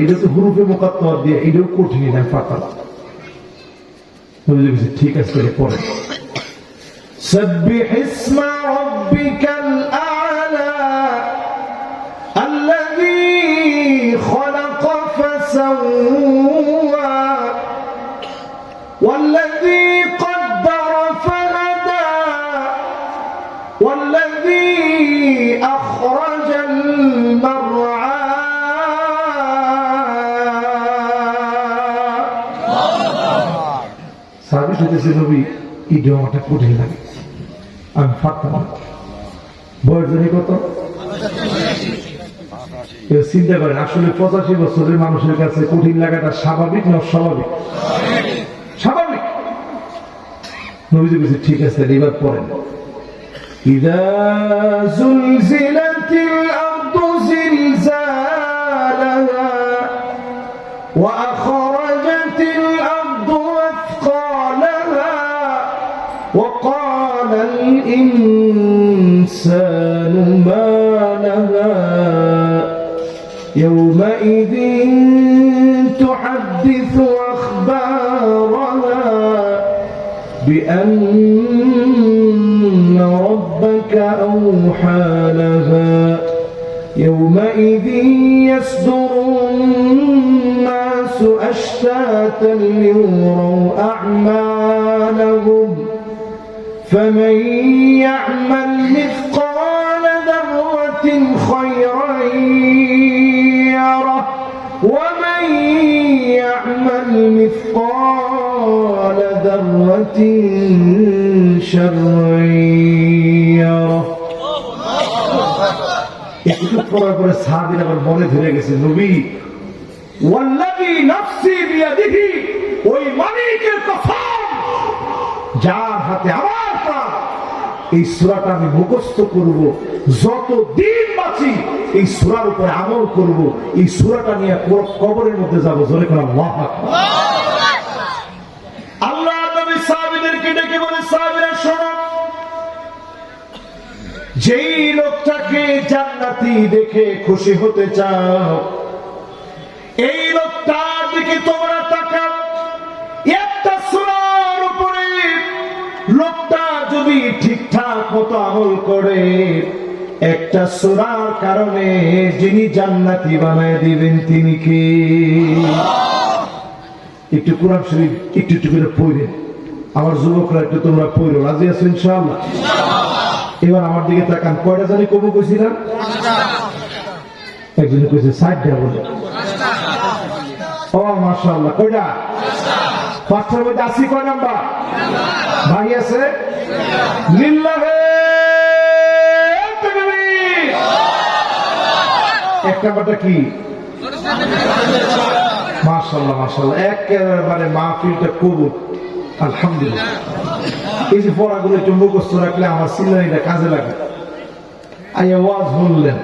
এটা তো হুরুফে মুকাত্তার দিয়ে, এটাও কঠিন, আমি পারতাম না। নবীজি বলছে ঠিক আছে তাহলে পড়েন। سبح اسم ربك الأعلى الذي خلق فسوى والذي قدر فهدى والذي أخرج المرعى সাহাবী বলতেছে নবী এটা আমাকে কঠিন লাগে, আমি পারতাম না। বয়স জানি কত? চিন্তা করেন, আসলে 85 বছরের মানুষের কাছে কঠিন লাগাটা স্বাভাবিক না অস্বাভাবিক? স্বাভাবিক। নবীজি বলেছে ঠিক আছে এবার পড়েন ইযা যুলজিলাতিল আরদু জিলজালাহা ওয়া আখরাজাতিল আরদু আথকালাহা ওয়া ক্বালাল ইনসানু মা লাহা ইয়াওমাইযিন তুহাদ্দিসু আখবারাহা بأن ربك أوحى لها يومئذ يصدر الناس أشتاتا ليروا أعمالهم فمن يعمل مثقال ذرة خيرا يره ومن يعمل مثقال ذرة شرا يره একটু পড়ার পরে সাহাবীর আবার মনে ধরে গেছে নবী ওয়াল্লাযী নাফসি বিয়াদিহি ওই মালিকের কসম যার হাতে আমার প্রাণ এই সূরাটা আমি মুখস্থ করব যত দিন বাঁচি এই সূরার উপরে আমল করব এই সূরাটা নিয়ে কবরের মধ্যে যাব জোরে করে আল্লাহু আকবার আল্লাহ নবী সাহাবীদেরকে ডেকে বলে সাহাবীরা শোনো যেই লোকটাকে জান্নাতি দেখে খুশি হতে চাও এই লোকটার দিকে তোমরা তাকাও একটা সূরার উপরে লোকটা যদি ঠিকঠাক মতো আমল করে একটা সূরার কারণে যিনি জান্নাতি বানায় দিবেন তিনি কে একটু কোরআন শরীফ একটু একটু করে পড়েন আমার যুবকরা একটু তোমরা পড়ো রাজি আছো ইনশাআল্লাহ এবার আমার দিকে তাকান কয়টা জানি কবু কইছিলাম একজন কইছে 60টা বলে ও মাশাআল্লাহ কয়টা পাঁচটার মধ্যে 80 কয় নাম্বার ভাই আছে লিল্লাহি তাকবীর এক নাম্বারটা কি মাশাআল্লাহ মাশাআল্লাহ একেবারে মাহফিলটা কবুল আলহামদুলিল্লাহ এই যে পড়াগুলো একটু মুখস্থ রাখলে আমার সিনারিটা কাজে লাগে আইয়া ওয়াজ শুনলেন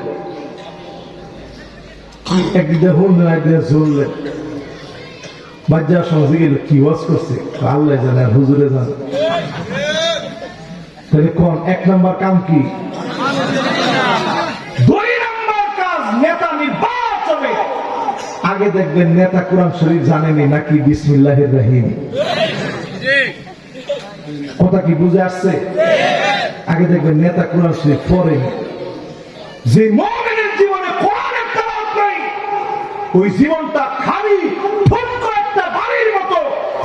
একদিকে শুনলেন একদিকে শুনলেন বাচ্চার সঙ্গে গেল কি ওয়াজ করছে আল্লাহ জানে হুজুরে জানে তাহলে কোন এক নাম্বার কাম কি দুই নাম্বার কাজ নেতা নির্বাচনে আগে দেখবেন নেতা কোরআন শরীফ জানেনি নাকি বিসমিল্লাহির রহিম কথা কি বুঝে আসছে আগে দেখবেন নেতা কোরআন শরীফ পড়েন যে মুমিনের জীবনে কোরআনের তেলাওয়াত নাই ওই জীবনটা খালি ঠুনকো একটা বাড়ির মতো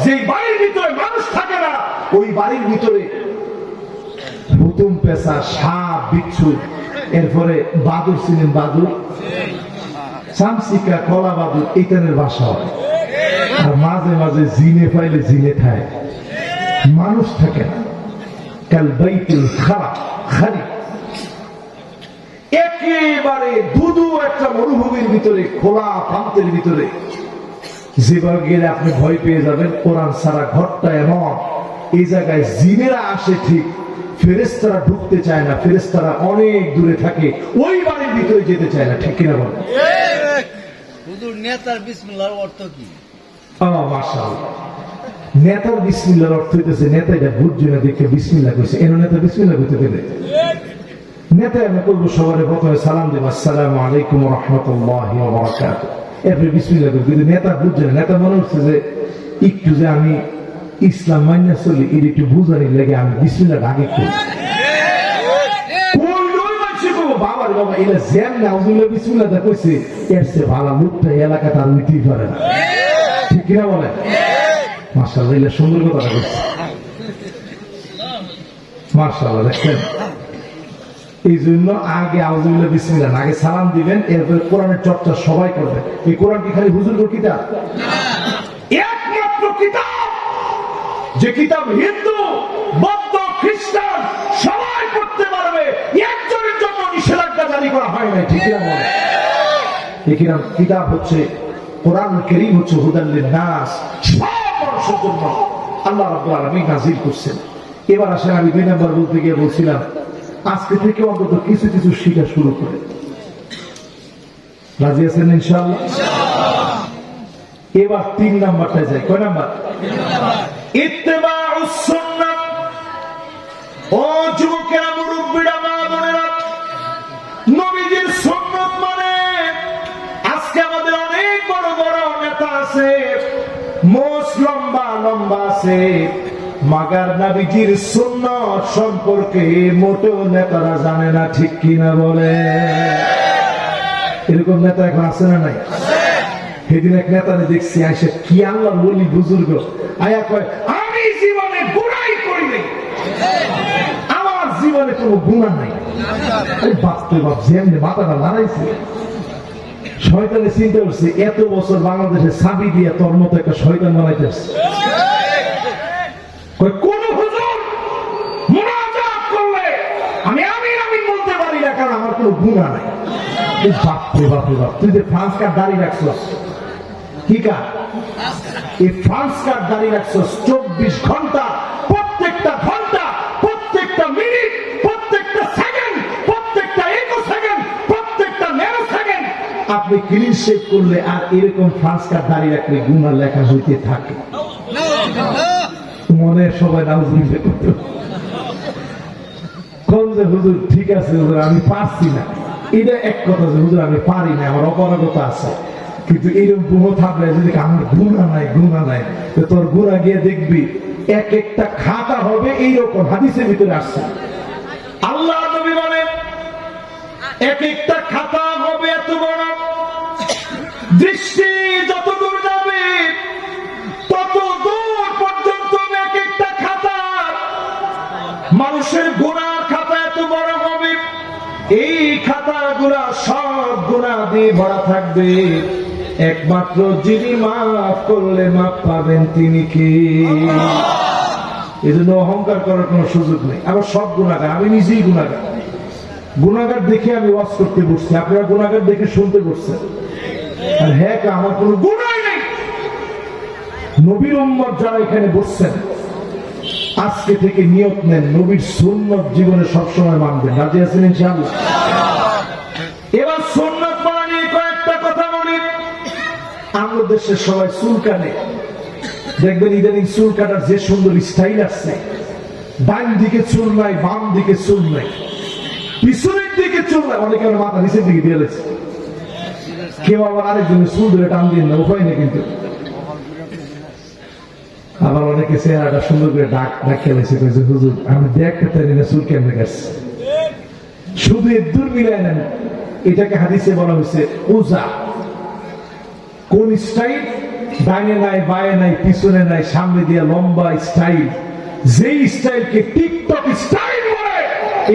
যেই বাড়ির ভিতরে মানুষ থাকে না ওই বাড়ির ভিতরে হুতুম পেশা সাপ বিচ্ছু এরপরে বাদুর ছিলেন বাদুর চামচিকা কলা বাদুর এইটানের বাসা হয় আর মাঝে মাঝে জিনে পাইলে জিনে খায় মানুষ থাকে না কাল বাইতুল খালি একেবারে দুদু একটা মরুভূমির ভিতরে খোলা প্রান্তের ভিতরে যেভাবে গেলে আপনি ভয় পেয়ে যাবেন কোরআন সারা ঘরটা এমন এই জায়গায় জিনেরা আসে ঠিক ফেরেশতারা ঢুকতে চায় না ফেরেশতারা অনেক দূরে থাকে ওই বাড়ির ভিতরে যেতে চায় না ঠিক কিনা বলেন হুজুর নেতার বিসমিল্লাহর অর্থ কি মাশাআল্লাহ নেতার বিসমিল্লাহর অর্থ হইতেছে নেতা এটা বুঝছে না দেখে বিসমিল্লাহ কইছে এর নেতা বিসমিল্লাহ কইতে পেলে নেতা আমি করবো সবার প্রথমে সালাম দেব আসসালামু আলাইকুম ওয়া রাহমাতুল্লাহি ওয়া বারাকাতুহু এরপরে বিসমিল্লাহ কইবে কিন্তু নেতা বুঝছে না নেতা মনে হচ্ছে যে একটু যে আমি ইসলাম মাইনা চলি এর একটু বুঝানি লাগে আমি বিসমিল্লাহ আগে করি বাবার বাবা এটা জ্যাম না হুজুরে বিসমিল্লাহ দা কইছে এর চেয়ে ভালো লোকটা এলাকা তার নিতেই পারে না ঠিক কিনা বলে মাশাআল্লাহ এটা সুন্দর কথা কইছে মাশাআল্লাহ দেখেন এই জন্য আগে আউযুবিল্লাহ বিসমিল্লাহ আগে সালাম দিবেন এরপর কোরআনের চর্চা সবাই করবে এই কোরআন কি খালি হুজুরের কিতাব একমাত্র কিতাব যে কিতাব হিন্দু বৌদ্ধ খ্রিস্টান সবাই পড়তে পারবে একজনের জন্য নিষেধাজ্ঞা জারি করা হয় না ঠিক আছে এই কিতাব হচ্ছে কোরআন কারীম হচ্ছে হুদাল লিন নাস সব মানুষের জন্য আল্লাহ রাব্বুল আলামিন নাযিল করেছেন এবার আসেন, আমি 2 নাম্বার বলতে গিয়ে বলছিলাম আজকে থেকে অন্তত কিছু কিছু শিখা শুরু করে। রাজি আছেন ইনশাআল্লাহ? এবার 3 নাম্বারটায় যাই। কয় নাম্বার? ইত্তেবাউস সুন্নাহ। ও যুবকেরা, মুরব্বিরা, মা বোনেরা, নবীজির সুন্নাত মানে আজকে আমাদের অনেক বড় বড় নেতা আছে, মোষ লম্বা লম্বা আছে, মাগার নবীজির সুন্নাত সম্পর্কে মোটেও নেতারা জানে না, ঠিক কিনা বলে? এরকম নেতা এখন আছে না নাই? সেদিন এক নেতারে দেখছি আইসা, কি আল্লাহ বলি বুজুর্গ, আয়া কয় আমি জীবনে গুনাই করি নাই, আমার জীবনে কোনো গুনাহ নাই। বাপরে বাপ, যেমনি মাথাটা নাড়াইছে, শয়তানে চিন্তা করছে এত বছর বাংলাদেশে চাবি দিয়ে তোর মতো একটা শয়তান বানাইতেছে। কোন হুজুর মুনাজাত করলে আমি আমিন আমিন বলতে পারি না, কারণ আমার কোনো গুনাহ নাই। বাপরে বাপরে বাপ, তুই যে ফ্রান্স কার্ড দাঁড়িয়ে রাখছস, কি কার্ড? এই ফ্রান্স কার্ড দাঁড়িয়ে রাখছস 24 ঘন্টা, প্রত্যেকটা ঘন্টা, প্রত্যেকটা মিনিট, প্রত্যেকটা সেকেন্ড, প্রত্যেকটা ইকো সেকেন্ড, প্রত্যেকটা ন্যানো সেকেন্ড আপনি ক্লিন শেভ করলে আর এরকম ফ্রান্স কার্ড দাঁড়িয়ে রাখলে গুনাহ লেখা হইতে থাকে। মনে সবাই নাউজুবিল্লাহ করতে কোন যে হুজুর ঠিক আছে হুজুর আমি পারছি না, এটা এক কথা যে হুজুর আমি পারি না, আমার অপারগতা আছে, কিন্তু এইরকম গুণ থাকলে যদি আমার গুনাহ নাই, গুনাহ নাই, তো তোর গুনাহ গিয়ে দেখবি এক একটা খাতা হবে এইরকম। হাদিসের ভিতরে আসছে, আল্লাহ নবী বলেন এক একটা খাতা হবে এত বড়, দৃষ্টি যত দূর যাবে তত দূর পর্যন্ত এক একটা খাতা, মানুষের গুনার খাতা এত বড় হবে। এই খাতাগুলা সব গুনাহ দিয়ে ভরা থাকবে, একমাত্র যিনি মাফ করলে মাফ পাবেন তিনি কে? এই জন্য অহংকার করার কোনো সুযোগ নেই। আবার সব গুনাহগার, আমি নিজেই গুনাহগার, গুনাহগার দেখে আমি ওয়াজ করতে বসছি, আপনারা গুনাহগার দেখে শুনতে বসছেন। আর হ্যাঁ, আমার কোনো গুনাহ নেই। নবীর উম্মত যারা এখানে বসছেন, আজকে থেকে নিয়ত নেন নবীর সুন্নাত জীবনে সবসময় মানবেন। রাজি আছেন ইনশাআল্লাহ? এবার সুন্নাত মানা নিয়ে কয়েকটা কথা বলি। আমাদের দেশে সবাই চুল কাটে, দেখবেন ইদানিং চুল কাটার যে সুন্দর স্টাইল আসছে, ডান দিকে চুল নাই, বাম দিকে চুল নাই, পিছনের দিকে চুল নাই, অনেকে মাথা নিচের দিকে দিয়ে গেছে, কেউ আবার আরেকজনের চুল ধরে টান দিয়ে না, উপায় নেই। কিন্তু আবার অনেকে চেহারাটা সুন্দর করে ডাক খেলেছে, হুজুর আমি দেখতে পারি না চুল কেমনে গেছে, শুধু দূর মিলাই নেন। এটাকে হাদিসে বলা হয়েছে উজা। কোন স্টাইল? ডাইনে নাই, বায়ে নাই, পিছনে নাই, সামনে দিয়ে লম্বা স্টাইল, যেই স্টাইলকে টিকটক স্টাইল বলে,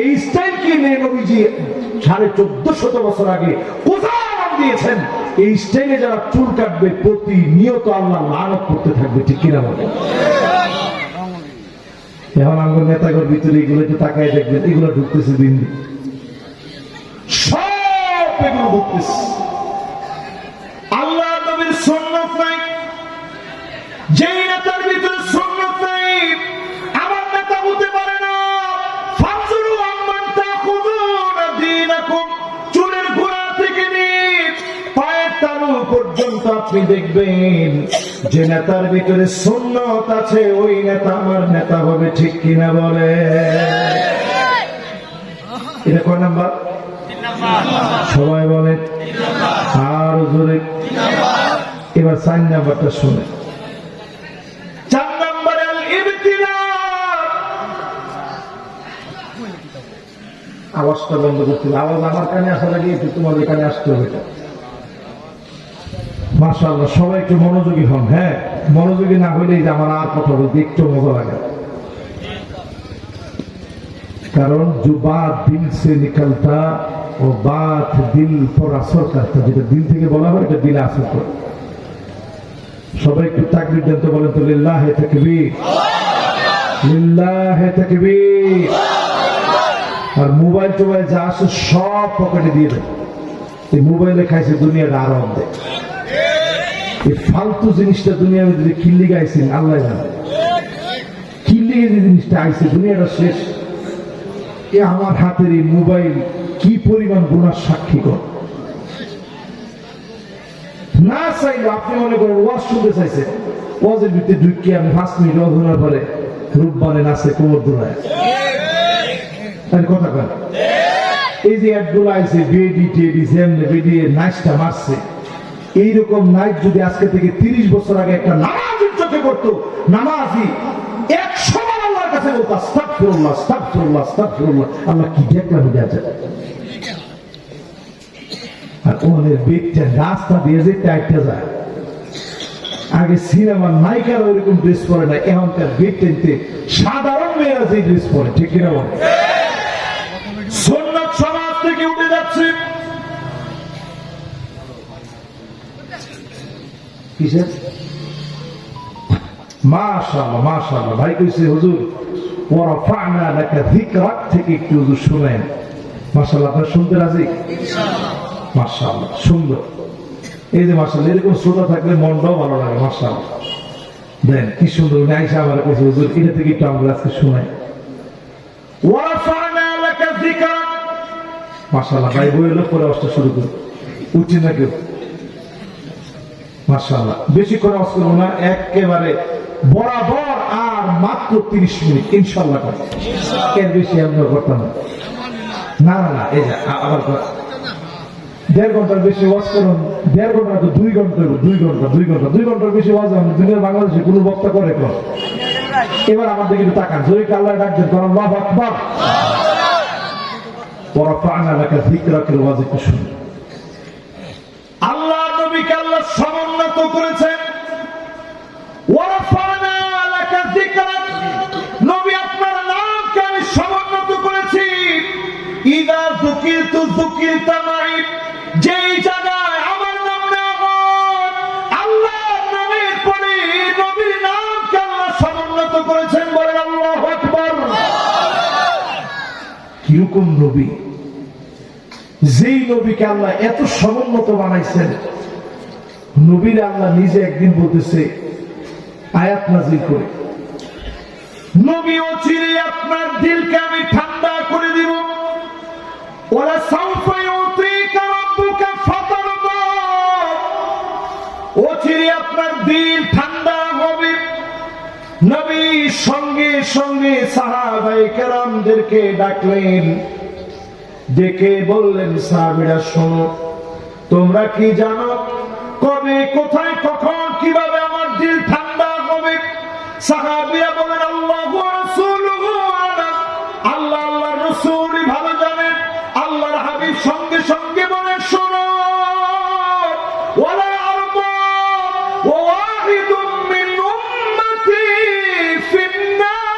এই স্টাইলকে নিয়ে নবীজি 1450 বছর আগে উজা নাম দিয়েছেন। এই স্টাইলে যারা চুল কাটবে প্রতিনিয়ত আল্লাহ লানত করতে থাকবে, ঠিক কিনা বলে? এখন আমার নেতাগর ভিতরে এগুলো একটু তাকায় দেখবেন, এগুলো ঢুকতেছে দিন দিন, সব এগুলো ঢুকতেছে। আল্লাহ নবীর সুন্নাত নাই, যেই নেতার ভিতরে সুন্নাত নাই আমার নেতা হতে পারে না। ফাজরু আম্মান তাখুযুনা দীনাকুম, চুলের গোড়া থেকে নিয়ে পায়ের তালু পর্যন্ত আপনি দেখবেন যে নেতার ভিতরে সুন্নাত আছে, ওই নেতা আমার নেতা হবে, ঠিক কিনা বলে? এটা কয় নাম্বার? সবাই বলে আর জোরে। এবার 4 নাম্বারটা শুনে। 4 নাম্বারে আল ইবতিলা। আওয়াজটা বন্ধ করতে, আওয়াজ আমার কানে আসার আগে একটু তোমাদের কানে আসতে হবে। মাশাআল্লাহ, সবাই একটু মনোযোগী হন। হ্যাঁ, মনোযোগী না হইলেই যে আমার আর কথা বলতে একটু মজা লাগে, কারণ जो बात दिल से निकलता वो बात दिल पर असर करता, যেটা দিল থেকে বলা হয় এটা দিলে আসর করে। সবাই একটু তাকবীর দেন তো, বলেন তো লিল্লাহি তাকবীর, লিল্লাহি তাকবীর। আর মোবাইল টোবাইল যা আছে সব পকেটে দিয়ে দেন। এই মোবাইলে খাইছে দুনিয়াটা আরো অর্ধেক। এই ফালতু জিনিসটা দুনিয়ার মধ্যে কিল্লি গাইছেন আল্লাহ জানে, কিল্লি থেকে যে জিনিসটা আইছে, দুনিয়াটা শেষ। এ আমার হাতের এই মোবাইল কি পরিমাণ গুনার সাক্ষী কর। না চাইলে আপনি মনে করেন ওয়াজ শুনতে চাইছে, ওয়াজের ভিতরে ঢুকিয়ে আমি 5 মিনিট ওয়াজ শোনার পরে রূপবানে নাচে কোমর দোলায়, কথা কয়। এই যে অ্যাডগুলো আইছে বেডি টেডি যেমনে বেডি নাচটা মারছে, এইরকম নাইট যদি আজকে থেকে 30 বছর আগে একটা নামাজের চোখে করতো, নামাজি 100 বার আল্লাহর কাছে বলতো আস্তাগফিরুল্লাহ আস্তাগফিরুল্লাহ আস্তাগফিরুল্লাহ, আল্লাহ কি দেখলাম এটা। আর ওদের বেগটা রাস্তা দিয়ে যে টাইটটা যায়, আগে সিনেমার নায়িকারা ওইরকম ড্রেস পরে না, এখনকার বেগটাইতে সাধারণ মেয়েরা যে ড্রেস পরে, ঠিক কিনা বলে? সুন্নাত সমাজ থেকে উঠে যাচ্ছে। কিসের? মাশাআল্লাহ মাশাআল্লাহ, ভাই কইছে হুজুর ওয়ারাফা'না লাকা যিকরাক থেকে একটু হুজুর শুনেন। মাশাআল্লাহ, আপনারা শুনতে রাজি? ইনশাআল্লাহ। মাশাআল্লাহ, সুন্দর। এই যে মাশাআল্লাহ, এরকম শ্রোতা থাকলে মনটাও ভালো লাগে। মাশাআল্লাহ, দেন কি সুন্দর। আয়েশা আমার কাছে হুজুর এটা থেকে একটু আমরা আজকে শুনাই। ওয়ারাফা'না লাকা যিকরাক। মাশাআল্লাহ, ভাই বইয়ের পরে অবস্থা শুরু করুন, উঠছেন না কেউ? মাশাআল্লাহ, বেশি করে আওয়াজ করবো না, একেবারে বরাবর, আর মাত্র 30 মিনিট ইনশাআল্লাহ করব, এর বেশি আমরা করতাম না। না না না, এই যে আবার 1.5 ঘন্টার বেশি ওয়াজ করুন। 1.5 ঘন্টা তো 2 ঘন্টা, 2 ঘন্টার বেশি ওয়াজ আমি দুনিয়ার বাংলাদেশে কোনো বক্তা করে কর। এবার আমাদের কিন্তু তাকান, জোরে আল্লাহ ডাকবেন, কারণ আল্লাহু আকবার। ওয়ারাফা'না লাকা যিকরাকের ওয়াজ একটু শুনুন। আল্লাহ নবীকে আল্লাহ সমুন্নত করেছেন। ওয়ারাফা'না লাকা যিকরাক, নবী আপনার নামকে আমি সমুন্নত করেছি। ইযা যুকিরতু যুকিরতা মাই, যেই জায়গায় আমার নাম নেওয়া হয়, আল্লাহর নামের পরে নবীর নামকে আল্লাহ সমুন্নত করেছেন। বলেন আল্লাহু আকবার। কিরকম নবী? যেই নবীকে আল্লাহ এত সমুন্নত বানাইছেন, নবীর আল্লাহ নিজে একদিন বলতেছে আয়াত নাযিল করে, নবী অচিরে আপনার দিলকে আমি ঠান্ডা করে দিব। ওয়ালা সাউফা ইউতিকা রাব্বুকা ফাতারদা, অচিরে আপনার দিল ঠান্ডা হবে। নবী সঙ্গে সঙ্গে সাহাবায়ে কেরামদেরকে ডাকলেন, ডেকে বললেন সাহাবীরা শোনো, তোমরা কি জানো কবে, কোথায়, কখন, কিভাবে আমার দিল ঠান্ডা হবে? সাহাবীরা বলেন আল্লাহু ওয়া রাসূলুহু আ'লাম, আল্লাহ আল্লাহর রাসূলই ভালো জানেন। আল্লাহর হাবিব সঙ্গে সঙ্গে বলেন শোনো, ওয়ালা আরবা ওয়াহিদুম মিন উম্মতি ফিন্নার,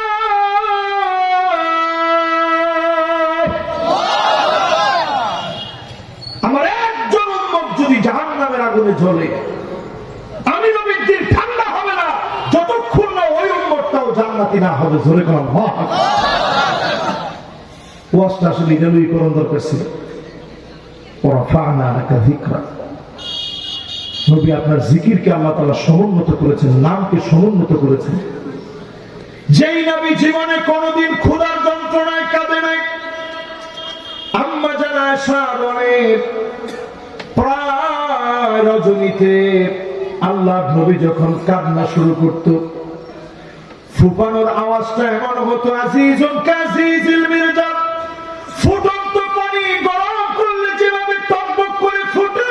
আমার একজন উম্মত যদি জাহান্নামের আগুনে জ্বলে, আমি নবীর দিল ঠান্ডা হবে না যতক্ষণ না ওই উম্মতটাও জান্নাতি না হবে। জোরে কোন আল্লাহু আকবার। ওয়াজটা আসলে এগুলোই করণ দরকার ছিল। ওয়ারাফা'না লাকা যিকরাক, নবী আপনার জিকিরকে আল্লাহ তাআলা সমুন্নত করেছেন, নামকে সমুন্নত করেছেন। যেই নবী জীবনে কোনোদিন ক্ষুধার যন্ত্রণায় কাঁদে নাই। আম্মা জান আয়েশা বলেন, প্রায় রজনীতে আল্লাহর নবী যখন কান্না শুরু করত, ফুপানোর আওয়াজটা এমন হতো আজিজুন কাজিজিল মিরজাল, ফুটন্ত পানি গরম করলে যেভাবে টকবক করে ফুটে,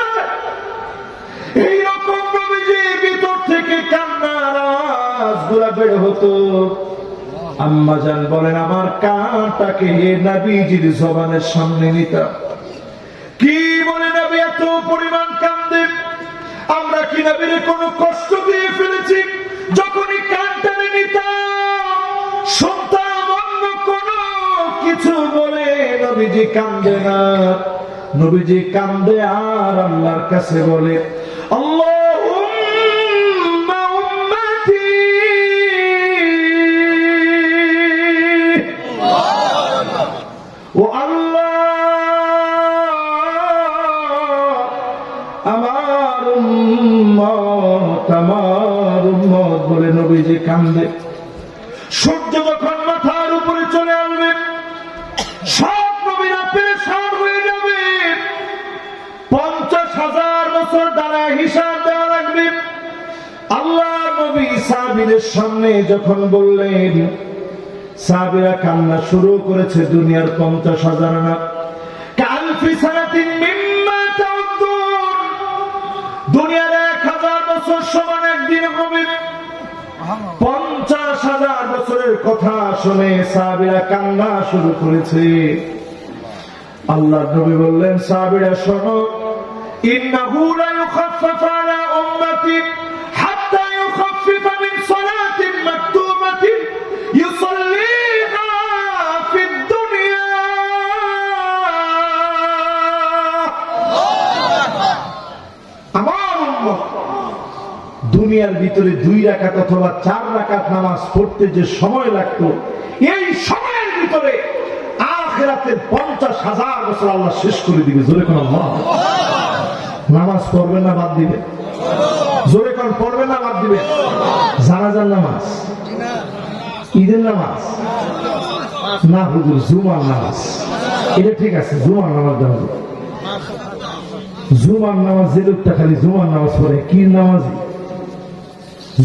এইরকম নবীজির ভিতর থেকে কান্নার আওয়াজগুলো বের হতো। আম্মা জান বলেন, আমার কানটাকে নবীজির জবানের সামনে নিতাম। কি বলে নবী এত পরিমাণ কান্দে? আমরা কি নবীর কোনো কষ্ট দিয়ে ফেলেছি? যখনই কানটানে নিতাম শুনতাম অন্য কোনো কিছু বলে, নবীজি কান্দে না। নবীজি কান্দে আর আল্লাহর কাছে বলে আল্লাহুম্মা উম্মতি, ও আল্লাহ আমার উম্মত, আমার উম্মত বলে নবীজি কান্দে। সূর্য যখন মাথার উপরে চলে আসবে সব নবীরা পেরেশান হয়ে যাবে। 50,000 বছর দ্বারা হিসাব দেওয়া লাগবে। আল্লাহ নবী সাহাবীদের সামনে যখন বললেন, সাহাবীরা কান্না শুরু করেছে। দুনিয়ার 50,000 না, কালফি সানাতিন মিম্মা তাউদ্দুন, দুনিয়ার 1000 বছর সমান একদিন হবে। 50,000 বছরের কথা শুনে সাহাবীরা কান্না শুরু করেছে। আল্লাহ নবী বললেন, সাহাবীরা শোনো, ইন্নাহু লা ইউখাফফাফু আলা উম্মতি হাত্তা ইউখাফফিফা মিন সালাতিন মাকতুবাতিন ইউসাল্লিহা ফিদ দুনিয়া। আমার উম্মত দুনিয়ার ভিতরে 2 রাকাত অথবা 4 রাকাত নামাজ পড়তে যে সময় লাগতো, এই সময়ের ভিতরে আখিরাতের 50,000 বছর আল্লাহ শেষ করে দিবে। জোরে কোন আল্লাহ। নামাজ পড়বেন না বাদ দিবে? জোরে কোন পড়বেন না বাদ দিবে? জানাজার নামাজ, ঈদের নামাজ না হুজুর, জুমার নামাজ। এটা ঠিক আছে, জুমার নামাজ দেওয়া হবে। জুমার নামাজ যে লোকটা খালি জুমার নামাজ পড়ে, কি নামাজ?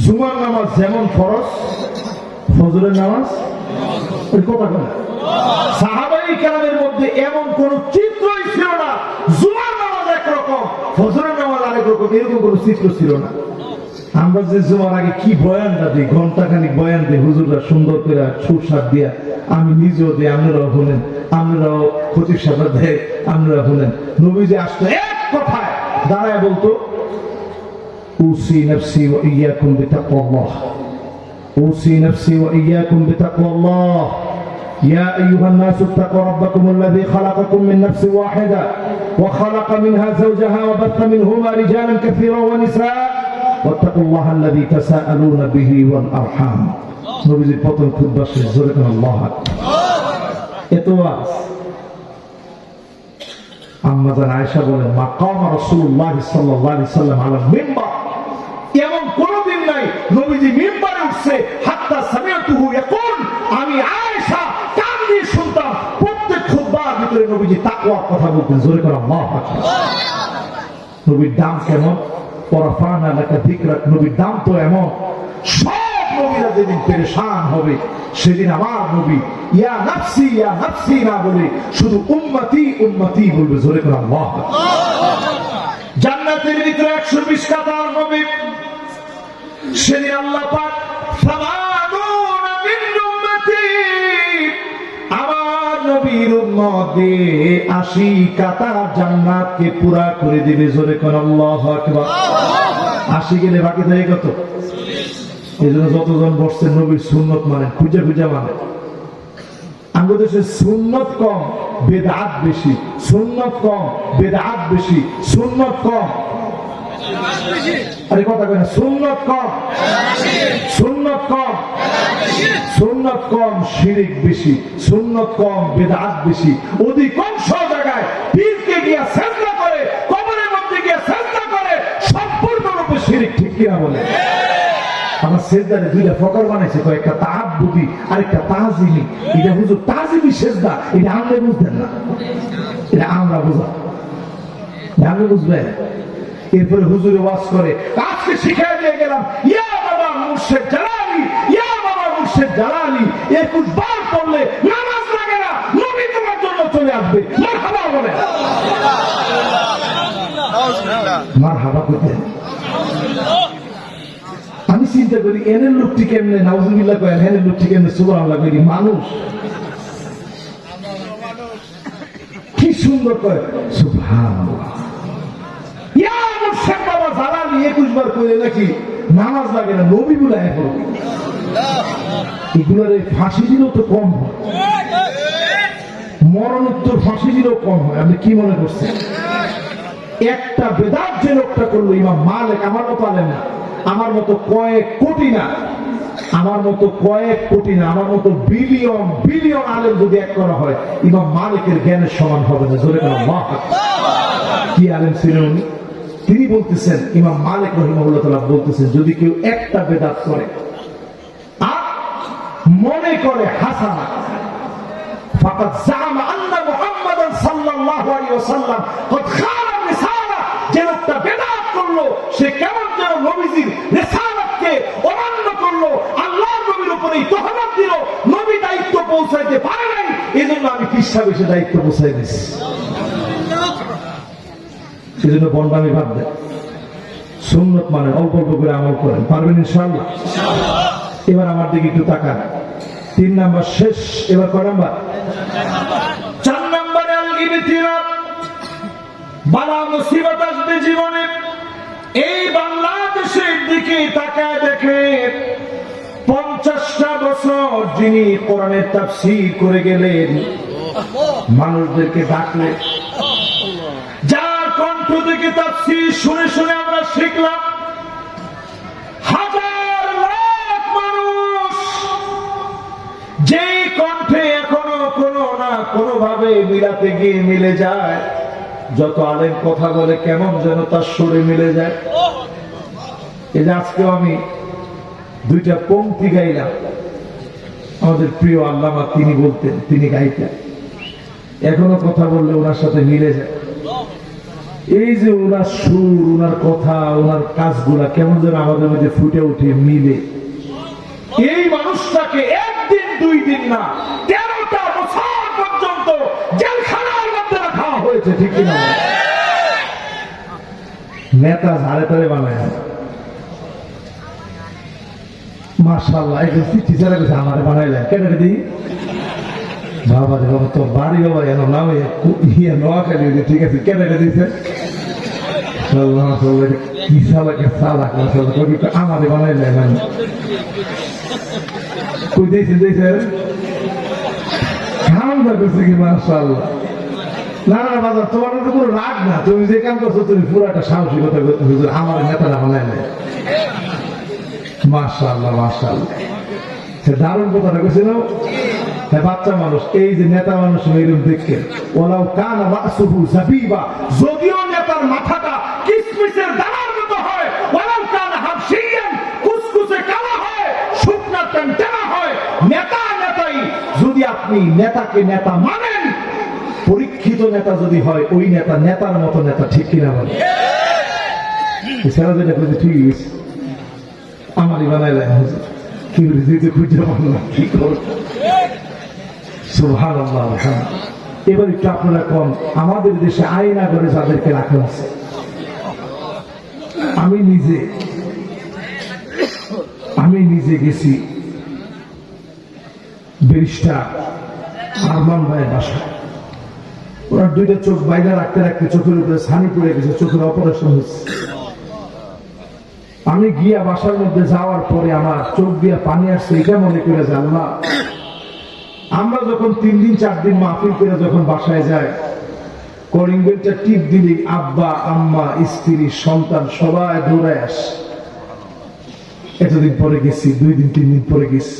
জুমার নামাজ যেমন ফরজ, ফজরের নামাজ ওই কথা বলে। সাহাবাই কেরামের মধ্যে এমন কোন চিত্রই ছিল না জুমার নামাজ একরকম, ফজরের নামাজ আরেক রকম, এরকম কোন চিত্র ছিল না। আমরা যে জুমার আগে কি বয়ানটা দিই, ঘন্টাখানিক বয়ান দিই, হুজুররা সুন্দর করে সুরসাদ দিয়া, আমি নিজেও দিই, আপনারাও শুনেন, আপনারাও খতিব সাহেব দেয়, আপনারা শুনেন। নবীজি আসতো এক কথায় দাঁড়ায় বলতো, উসি নফসি ওয়া ইয়াকুম বিতাকওয়াল্লাহ, উসি নফসি ওয়া ইয়াকুম বিতাকওয়াল্লাহ, ইয়া আইয়ুহান নাসু ইত্তাকু রাব্বাকুমুল্লাযী খালাকাকুম মিন নাফসিন ওয়াহিদা ওয়া খালাকা মিনহা যাওজাহা ওয়া বাথা মিনহুমা রিজালান কাসীরান ওয়া নিসা ওয়াত্তাকুল্লাহাল্লাযী তাসাআলুনা বিহি ওয়াল আরহাম। নবীজির প্রথম খুতবা শেষ। জোরে কোন আল্লাহু আকবার। এত ওয়াজ। আম্মা জান আয়েশা বলেন, মাকাম রাসূলুল্লাহ সাল্লাল্লাহু আলাইহি সাল্লাম আলা মিম্বার, এমন কোনদিন নাই নবীজি মিম্বারে উঠছে হাত্তা সামিআতুহু ইয়াকুল, আমি আয়েশা কান দিয়ে শুনতাম প্রত্যেক খুতবার ভিতরে নবীজি তাকওয়ার কথা বলতেন। জোরে করে আল্লাহু আকবার। নবীর দাম কেমন? ওয়ারাফানা লাকা যিকরাক, নবীর দাম তো এমন, সব নবীরা যেদিন পেরেশান হবে সেদিন আমার নবী ইয়া নাফসি না বলে শুধু উম্মতি উম্মতি বলবে। জোরে করে আল্লাহু আকবার। জান্নাতের ভিতরে 120 কাতার নবী, সেদিন আল্লাহ পাক সামানুনা মিন উম্মতি, আমার নবীর উম্মতদের 80 কাতার জান্নাতকে পুরা করে দিবে। জোরে করে আল্লাহু আকবার। 80 গেলে বাকি থাকে কত? এই জন্য যতজন বসছেন নবীর সুন্নত মানে খুঁজে খুঁজে মানে। আমাদের দেশে সুন্নত কম বেদাত বেশি, সুন্নত কম বেদাত বেশি, সুন্নত কম, আরে কথা কয় না, সুন্নত কম, সুন্নত কম, সুন্নত কম শিরক বেশি, সুন্নত কম বেদাত বেশি। অধিকাংশ জায়গায় পীরকে গিয়া সিজদা করে, কবরের মধ্যে গিয়া সিজদা করে, সম্পূর্ণরূপে শিরক। ঠিক কিনা বলে? আমার সেজদারে 2টা ফকর বানাইছে, কয়েকটা তাআব্বুদি আর একটা তাজিমি। এটা হুজুর তাজিমি সেজদা, এটা আমরা বুঝতেন না, এটা আমরা বুঝা, আপনি বুঝবেন। এরপরে হুজুরে ওয়াজ করে, আজকে শিখিয়ে দিয়ে গেলাম ইয়া বাবা মুর্শিদ জালালি, ইয়া বাবা মুর্শিদ জালালি 21 বার পড়লে নামাজ লাগে না, নবী তোমার জন্য চলে আসবে। মারহাবা বলে, মারহাবা কইতে। আমি চিন্তা করি এনের লোকটি কেমনে নাউজুবিল্লাহ কয়, এনের লোকটি কেমনে সুবহানাল্লাহ কই। মানুষ কি সুন্দর কয় সুবহানাল্লাহ। ইয়া মুর্শিদ বাবা জালালি 21 বার কইলে নাকি নামাজ লাগে না, নবী বলে এখন এগুলোর ফাঁসি দিলেও তো কম হয়, মরণোত্তর ফাঁসি দিলেও কম হয়। আপনি কি মনে করছেন? একটা বেদাত যে লোকটা করলো ইমাম মালিক, আমার মতো আলেম না, আমার মতো কয়েক কোটি না, আমার মতো কয়েক কোটি না, আমার মতো বিলিয়ন বিলিয়ন আলেম যদি এক করা হয়, ইমাম মালিকের জ্ঞানের সমান হবে না। জোরে করে আল্লাহু আকবার। কি আলেম ছিলেন উনি? তিনি বলতেছেন, ইমাম মালিক রাহিমাহুল্লাহ তাআলা বলতেছেন, যদি কেউ একটা বেদাত করে আর মনে করে হাসানা ফাকাদ জাআমা আন্না মুহাম্মাদান সাল্লাল্লাহু আলাইহি ওয়াসাল্লাম কদ খানা রিসালা, যে লোকটা বিদআত করলো সে কেমন যেন নবীজির রিসালাতকে অমান্য করলো, আল্লাহর নবীর উপরেই তহমত দিল, নবী দায়িত্ব পৌঁছাইতে পারে নাই, এজন্য আমি খ্রিস্টা বেশি দায়িত্ব পৌঁছাই দিছি। সেজন্য বন্ডামি বাদ দেন, সুন্নত মানে অল্প অল্প করে আমল করেন, পারবেন ইনশাআল্লাহ। এবার আমার দিকে একটু তাকান। 3 নাম্বার শেষ, এবার কয় নাম্বার? 4 নাম্বারে আল-ইবতিলাত, বালা মুসিবত আসবে জীবনে। এই বাংলাদেশের দিকে তাকায় দেখে 50টা বছর যিনি কোরআনের তাফসীর করে গেলেন, মানুষদেরকে ডাকলেন, যার কণ্ঠ থেকে তাফসীর শুনে শুনে আমরা শিখলাম, হাজার লাখ মানুষ যেই কণ্ঠে এখনো কোনো না কোনো ভাবে মিলাতে গিয়ে মিলে যায়। যত আলেম কথা বলে কেমন যেন তার সুরে মিলে যায়। এই যে আজকেও আমি 2টা পংক্তি গাইলাম, আমাদের প্রিয় আল্লামা তিনি বলতেন, তিনি গাইতেন, এখনো কথা বললে ওনার সাথে মিলে যায়। এই যে ওনার সুর, ওনার কথা, ওনার কাজগুলা কেমন যেন আমাদের মধ্যে ফুটে উঠে মিলে। এই মানুষটাকে 1 দিন 2 দিন না 13টা বছর পর্যন্ত জেলখানার মধ্যে রাখা হয়েছে, ঠিক কিনা? নেতা ঝাড়ে তারে বানায় মাশাআল্লাহ। একজন চিঠি ছাড়া গেছে, আমারে বানাইলেন কেন রে দিই বাবা রে বাবা, তো বাড়ি বাবা এন নাম নোয়াখালী, ঠিক আছে কেন রে দিয়েছে কি সালাকে সালাক আমারে বানাইলেন, কই দিয়েছেন দিয়েছেন খাওয়া করছে কি মাশাআল্লাহ। না না বাজার, তোমার তো কোনো রাগ না, তুমি যে কাম করছো তুমি পুরাটা সাহসিকতা হুজুর আমার নেতারা বানাইলেন। মাশাআল্লাহ মাশাআল্লাহ, সে দারুণ কথাটা কইছিল। হ্যাঁ, বাচ্চা মানুষ, এই যে নেতা মানুষ এরকম দেখে, ওলাও কানা রাসুহু জাবিবা, যদিও নেতার মাথাটা কিসমিসের দানার মতো হয়, ওলাও কানা হাবশিয়ান, কুসকুসে কালো হয়, শুকনা টেনটেনা হয়, নেতা নেতাই। যদি আপনি নেতাকে নেতা মানেন, পরীক্ষিত নেতা যদি হয়, ওই নেতা নেতার মতো নেতা, ঠিক কিনা বলে? সেরা যেটা করেছে ঠিক আছে, আমারই বানাইলেন কি দিতে খুঁজে পারলাম, কি করব। সুবহানাল্লাহ। এবার একটু আপনারা কম, আমাদের দেশে আয়না করে যাদেরকে রাখা আছে, আমি নিজে গেছি ব্যারিস্টার আরমান ভাইয়ের বাসায়। ওরা 2টা চোখ বাইরে রাখতে রাখতে চোখের উপরে ছানি পড়ে গেছে, চোখের অপারেশন হচ্ছে। আমি গিয়া বাসার মধ্যে যাওয়ার পরে আমার চোখ দিয়ে পানি আসছে, এটা মনে করে জানলাম। আমরা যখন 3 দিন 4 দিন মাহফিল করে যখন বাসায় যাই, কলিং বেলটা টিপ দিলি আব্বা আম্মা স্ত্রী সন্তান সবাই দৌড়ায় আসে। এতদিন পরে গেছি, 2 দিন 3 দিন পরে গেছি।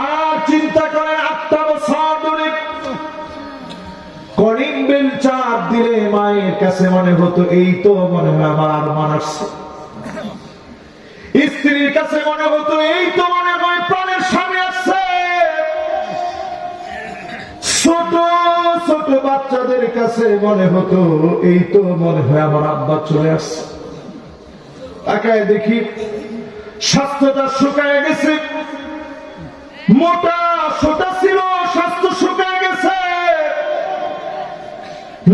আর চিন্তা করেন 8টা বছর ধরে কলিং বেল চাপ দিলে মায়ের কাছে মনে হতো এই তো মনে হয় আমার আরমান আসছে, স্ত্রীর কাছে মনে হতো এই তো মনে হয় প্রাণের স্বামী আসছে, ছোট ছোট বাচ্চাদের কাছে মনে হতো এই তো মনে হয় আমার আব্বা চলে আসছে। তাকায় দেখি স্বাস্থ্যটা শুকায় গেছে, মোটা সোটা ছিল, স্বাস্থ্য শুকায় গেছে।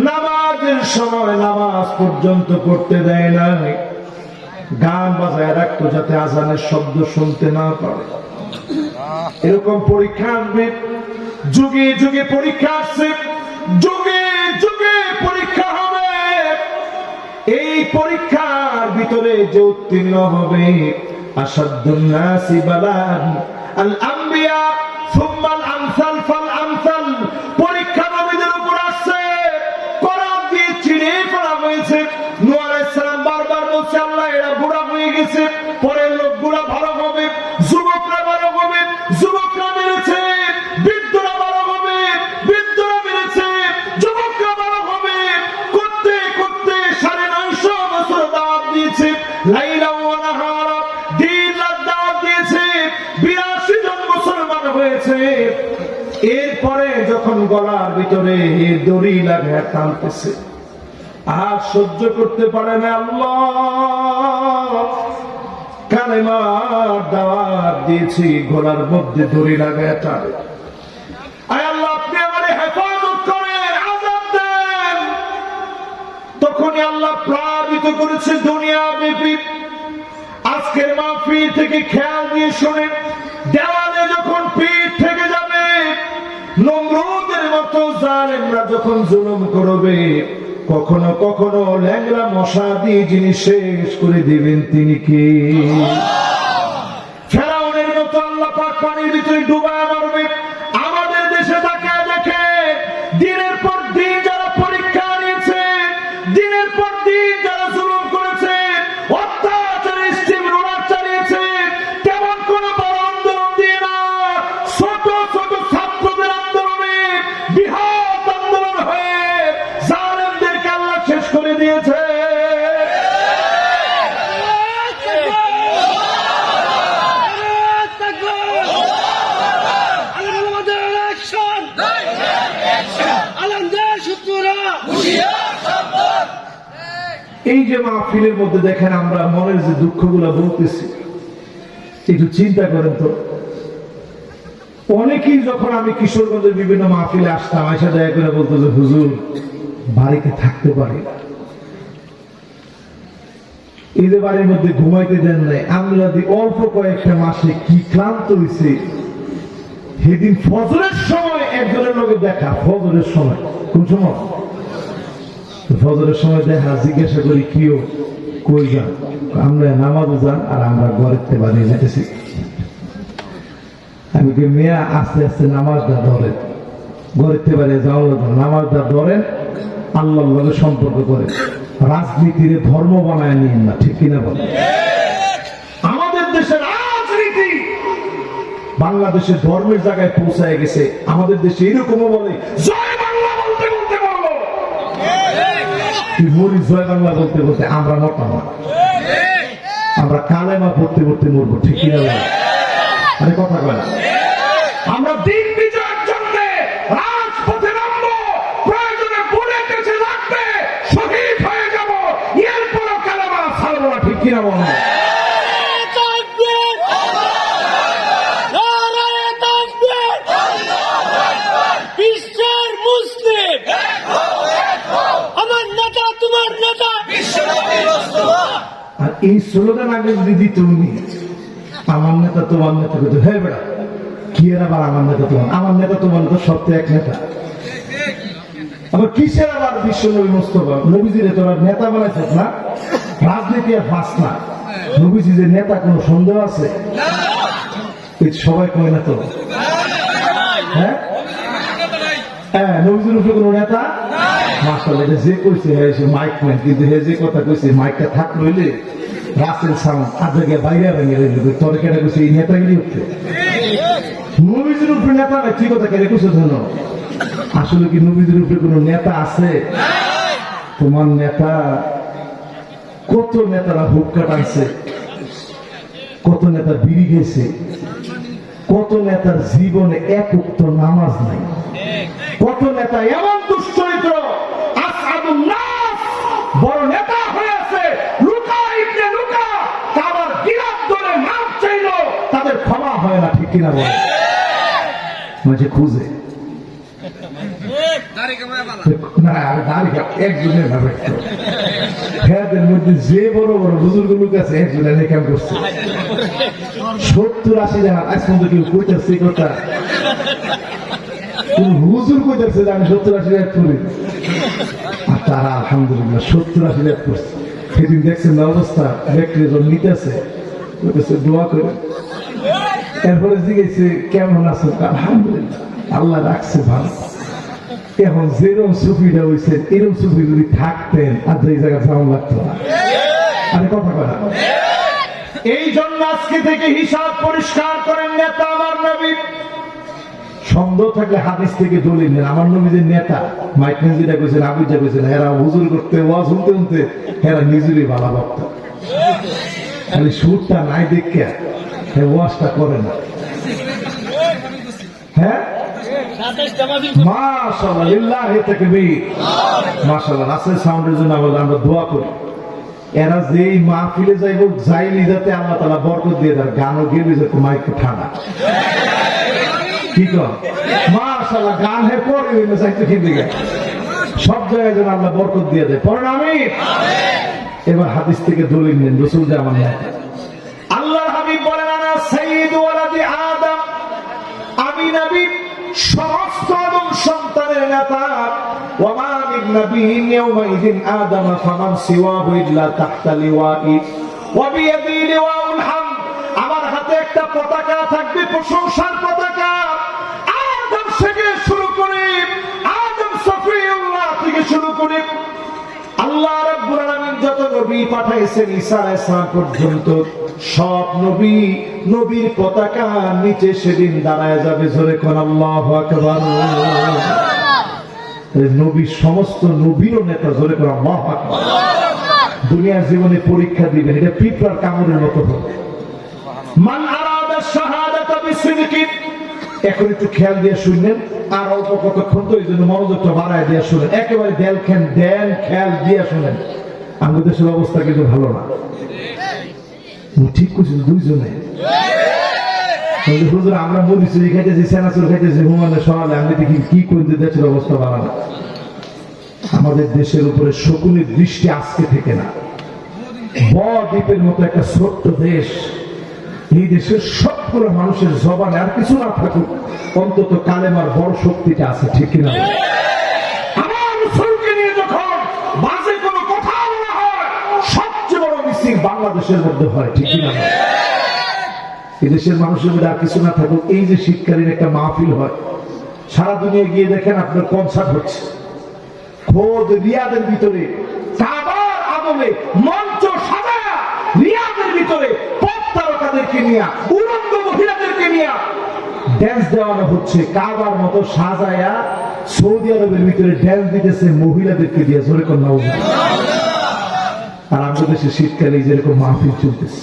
নামাজের সময় নামাজ পর্যন্ত পড়তে দেয় না, গান বাজায় রাখতো যাতে আজানের শব্দ শুনতে না পারে। এরকম পরীক্ষা আসবে, যুগে যুগে পরীক্ষা আসছে, যুগে যুগে পরীক্ষা হবে। এই পরীক্ষার ভিতরে যে উত্তীর্ণ হবে, আসাদুন নাসি বালান আল আম্বিয়া সুম্মা আল আমসাল ফাল আমসাল। পরীক্ষা নবীদের উপর আসছে, কোরআন দিয়ে চিনে ফেলা হয়েছে। নূহ আলাইহিস সালাম বারবার বলছে আল্লাহ এরা বুড়া হয়ে গেছে, পরের লোক বুড়া ভালো হবে, যুবকরা ভালো হবে, যুবকরা মেরেছে, বৃদ্ধরা ভালো হবে, বৃদ্ধরা মেরেছে, যুবকরা ভালো হবে। করতে করতে 950 বছর দাওয়াত দিয়েছে, লাইলা ওয়া নাহারা, দিন রাত দাওয়াত দিয়েছে। 82 এরপরে যখন গলার ভিতরে দড়ি লাগে টানতেছে, আর সহ্য করতে পারে না, আল্লাহ কালেমার দাওয়াত দিয়েছি, গলার মধ্যে দড়ি লাগায় টানে। আয় আল্লাহ, আপনি আমারে হেফাজত করেন, আযাব দেন। তখনই আল্লাহ প্লাবিত করেছে দুনিয়া ব্যাপী। আজকের মাহফিল থেকে খেয়াল দিয়ে শোনেন, দেওয়ালে যখন পিঠ থেকে যাবে, নমরুদের মতো জালেমরা যখন জুলুম করবে, কখনো কখনো ল্যাংড়া মশা দিয়ে যিনি শেষ করে দিবেন তিনি কে? ফেরাউনের মতো আল্লাহ পাক পানির ভিতরে ডুবায় মারবে। আমাদের দেশে তাকায় দেখে, দিনের পর দিন যারা পরীক্ষা নিয়েছে, দিনের পর দিন যারা জুলুম করেছে, অত্যাচারে স্টিম রোলার চালিয়েছে, তেমন কোন বড় আন্দোলন দিয়ে না, ছোট ছোট ছাত্রদের আন্দোলনে, বৃহৎ আন্দোলন হয়ে জালেমদেরকে আল্লাহ শেষ করে দিয়েছে। এই যে মাহফিলের মধ্যে দেখেন আমরা মনের যে দুঃখগুলো বলতেছি, একটু চিন্তা করেন তো। অনেকেই যখন আমি কিশোরগঞ্জের বিভিন্ন মাহফিলে আসতাম, আয়সা দয়া করে বলতো যে হুজুর বাড়িতে থাকতে পারি না, ঈদের বাড়ির মধ্যে ঘুমাইতে দেন নাই। আমরা অল্প কয়েকটা মাসে কি ক্লান্ত হয়েছে। সেদিন ফজরের সময় একজনের লোকের দেখা, ফজরের সময়, কোন সময়? ফজরের সময় দেখা, জিজ্ঞাসা করি কিও কই যান? আমরা নামাজে যান আর আমরা ঘরেতে বানিয়ে যেতেছি। আমি কি মেয়া আস্তে আস্তে নামাজটা ধরেন, ঘরেতে বানিয়ে যাওয়া নামাজটা ধরেন, আল্লাহর লগে সম্পর্ক করেন, রাজনীতির ধর্ম বানায় নিন না, ঠিক কিনা বলেন? আমাদের দেশের রাজনীতি বাংলাদেশের ধর্মের জায়গায় পৌঁছায় গেছে। আমাদের দেশে এরকমও বলে জয় বাংলা বলতে বলতে বলবো, মরি জয় বাংলা বলতে বলতে আমরা মরতাম না, আমরা কালেমা পড়তে পড়তে মরবো, ঠিক কিনা বলেন? আরে কথা কয় না। আমরা দিন বিজয়ের জন্য রাজপথে নামবো, প্রয়োজনে বুলেট এসে লাগবে, শহীদ হয়ে যাবো, এরপরও কালেমা ছাড়বো না, ঠিক কিনা বলেন? আর এই স্লোগান আগে যদি দিত উনি, আমার নেতা তোমার নেতা, কিন্তু হ্যাঁ বেড়া কি এর আবার আমার নেতা তোমার, আমার নেতা তোমার নেতা সপ্তাহে এক নেতা, আবার কিসের আবার বিশ্ব নবী মোস্তফা নবীজির তোরা নেতা বানাইছে না? রাজনীতি আর ফাঁস না, নবীজি যে নেতা কোনো সন্দেহ আছে? সবাই কয় না তো, হ্যাঁ হ্যাঁ, নবীজির উপরে কোনো নেতা মাশাআল্লাহ, এটা যে কইছে সে মাইক ম্যান, কিন্তু হে যে কথা কইছে মাইকটা থাকলো হইলে রাসেল সাউন্ড আজকে বাইরে ভেঙে রইল, তোর কেটে কইছে এই নেতাগিরি হচ্ছে। নবীজির উপরে নেতা নাই, ঠিক কথা কেটে কইছে জন্য। আসলে কি নবীজির উপরে কোনো নেতা আছে? তোমার নেতা, কত নেতারা হুক্কা টানছে, কত নেতা বিড়ি গেছে, কত নেতার জীবনে এক উক্ত নামাজ নাই, কত নেতা এমন দুশ্চরিত্র বড় নেতা হয়েছে, লুকা ইবনে লুকা কাবার গিলাফ ধরে মাপ চাইল, তাদের ক্ষমা হয় না, ঠিক কিনা বলে? মাঝে খুঁজে না, একজনের ভাবে ফেরাদের মধ্যে যে বড় বড় বুজুর্গ লোক আছে, একজনের কাম করছে 70-80 জন। আজ পর্যন্ত কেউ কইতেছে কথা, হুজুর কইতেছে যে আমি 70-80 লাখ করি, আর তারা আলহামদুলিল্লাহ 70-80 লাখ করছে। সেদিন দেখছেন না অবস্থা, ব্যক্তির জন নিতেছে, দোয়া করে, এরপরে জিজ্ঞেসে কেমন আছে? আলহামদুলিল্লাহ, আল্লাহ রাখছে ভালো। এখন যেরকম সুফিটা হয়েছে, এরকম সুফি যদি থাকতেন আর এই জায়গায় যাওয়া লাগতো না। আরে কথা কথা, এই জন্য আজকে থেকে হিসাব পরিষ্কার করেন। নেতা আমার নবী, সন্দেহ থাকলে হাদিস থেকে দলিল নেন। আমার নবীদের নেতা মাইক যেটা কইছেন, আবু যা কইছেন, এরা হুজুর করতে ওয়াজ শুনতে শুনতে এরা নিজেরই ভালো ভক্ত, খালি সুরটা নাই দেখে ওয়াজটা করে না। হ্যাঁ মাশাআল্লাহ, লিল্লাহি তাকবীর। মাশাআল্লাহ, রাসেল সাউন্ডের জন্য আমরা দোয়া করি। এরা যেই মাহফিলে যাইব যাইলি যাতে আল্লাহ তাআলা বরকত দিয়ে দেয়, গানও গেলে যাতে মাইক ঠান্ডা। কি কর মাশাআল্লাহ, গান হে পরে হইলে যাইতে খেতে গে সব জায়গায় যেন আল্লাহ বরকত দিয়ে দেয়। পড়েন আমিন। এবার হাদিস থেকে দলিল নেন, রাসূল যে আমার নেয়। আল্লাহর হাবিব বলেন, আনা সাইয়্যিদু ওয়ালাদি আদম, আমি নবী সমস্ত আদম সন্তানের নেতা। ওয়া মা মিন নাবিয়্যিন ইয়াওমাইযিন আদম ফামান সিওয়াহু ইল্লা তাহতা লিওয়াই ওয়া বিয়াদি লিওয়াউল হামদ। আমার হাতে একটা পতাকা থাকবে, প্রশংসার পতাকা। আদম থেকে শুরু করে, আদম সফিউল্লাহ থেকে শুরু করে আল্লাহ রাব্বুল আলামিন যত নবী পাঠাইছেন ঈসা আলাইহিস সালাম পর্যন্ত, সব নবী নবীর পতাকা নিচে সেদিন দাঁড়ায় যাবে। জোরে কোন আল্লাহু আকবার। নবী সমস্ত নবীরও নেতা। জোরে কোন আল্লাহু আকবার। দুনিয়ার জীবনে পরীক্ষা দিবেন, এটা পিঁপড়ার কামড়ের মতো হবে। মান আরাদা শাহাদাতা বিসিদকিন। এখন একটু খেয়াল দিয়ে শুনলেন, আর অল্প কতক্ষণ তো এই জন্য মনোযোগটা বাড়ায় দিয়ে শুনেন, একেবারে দেন খেয়াল দিয়ে শুনেন। আমাদের দেশের অবস্থা কিন্তু ভালো না। ঠিক করছি দুইজনে। হুজুর আমরা মরিচুরি খাইতেছি, সেনাচুর খাইতেছি, হুমানের সহালে আমি দেখি কি করতে দেশের অবস্থা ভালো না। আমাদের দেশের উপরে শকুনের দৃষ্টি আজকে থেকে না। দ্বীপের মতো একটা ছোট্ট দেশ, এই দেশের সবগুলো মানুষের জবানে আর কিছু না থাকুক, অন্তত কালেমার বড় শক্তিটা আছে। ঠিক কিনা? আমার মুসলমানকে নিয়ে যখন বাজে কোনো কথা বলা হয়, সবচেয়ে বড় মিছিল বাংলাদেশের মধ্যে হয়। ঠিক কিনা? এই দেশের মানুষের মধ্যে আর কিছু না থাকুক, এই যে শীতকালীন একটা মাহফিল হয়, সারা দুনিয়া গিয়ে দেখেন আপনার কনসার্ট হচ্ছে। খোদ রিয়াদের ভিতরে কাবার আদলে মঞ্চ সাজায়া, রিয়াদের ভিতরে তারকাদেরকে নিয়ে, উলঙ্গ মহিলাদেরকে নিয়ে ড্যান্স দেওয়ানো হচ্ছে। কাবার মতো সাজায়া সৌদি আরবের ভিতরে ড্যান্স দিতেছে মহিলাদেরকে দিয়ে। জোরে কোন নাউযুবিল্লাহ। আর আমাদের দেশে শীতকালে যেরকম মাহফিল চলতেছে,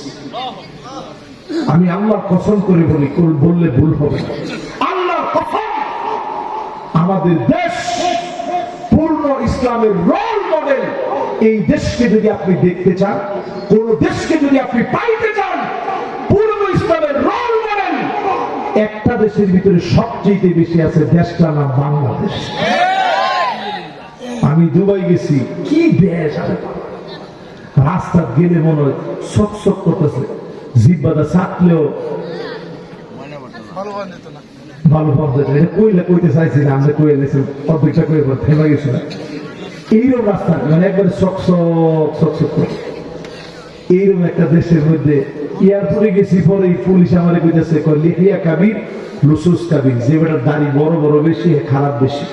আমি আল্লাহর কসম করে বলি, বললে ভুল হবে না, আল্লাহর কসম, আমাদের দেশ পূর্ণ ইসলামের রোল মডেল। এই দেশকে যদি আপনি দেখতে চান, কোন দেশকে যদি আপনি পাইতে চান পূর্ণ ইসলামের রোল মডেল, একটা দেশের ভিতরে সবচেয়ে বেশি আছে, দেশটার নাম বাংলাদেশ। আমি দুবাই গেছি, কি দেশ! রাস্তা গেলে মনে হয় চকচক করতেছে, জিব্বাটা চাটলেও ভালো বন্ধ। এটা কইলে কইতে চাইছি না, আমরা কইলে অপেক্ষা করে থেমে গেছিলাম। এইরকম রাস্তা মানে একবারে চকচক করে। এইরকম একটা দেশের মধ্যে এয়ারপোর্টে গেছি, পরে পুলিশ আমার কইতেছে লিখিয়া কাবির লুসুস কাবির, যে বেটার দাড়ি বড় বড় বেশি, খারাপ বেশি।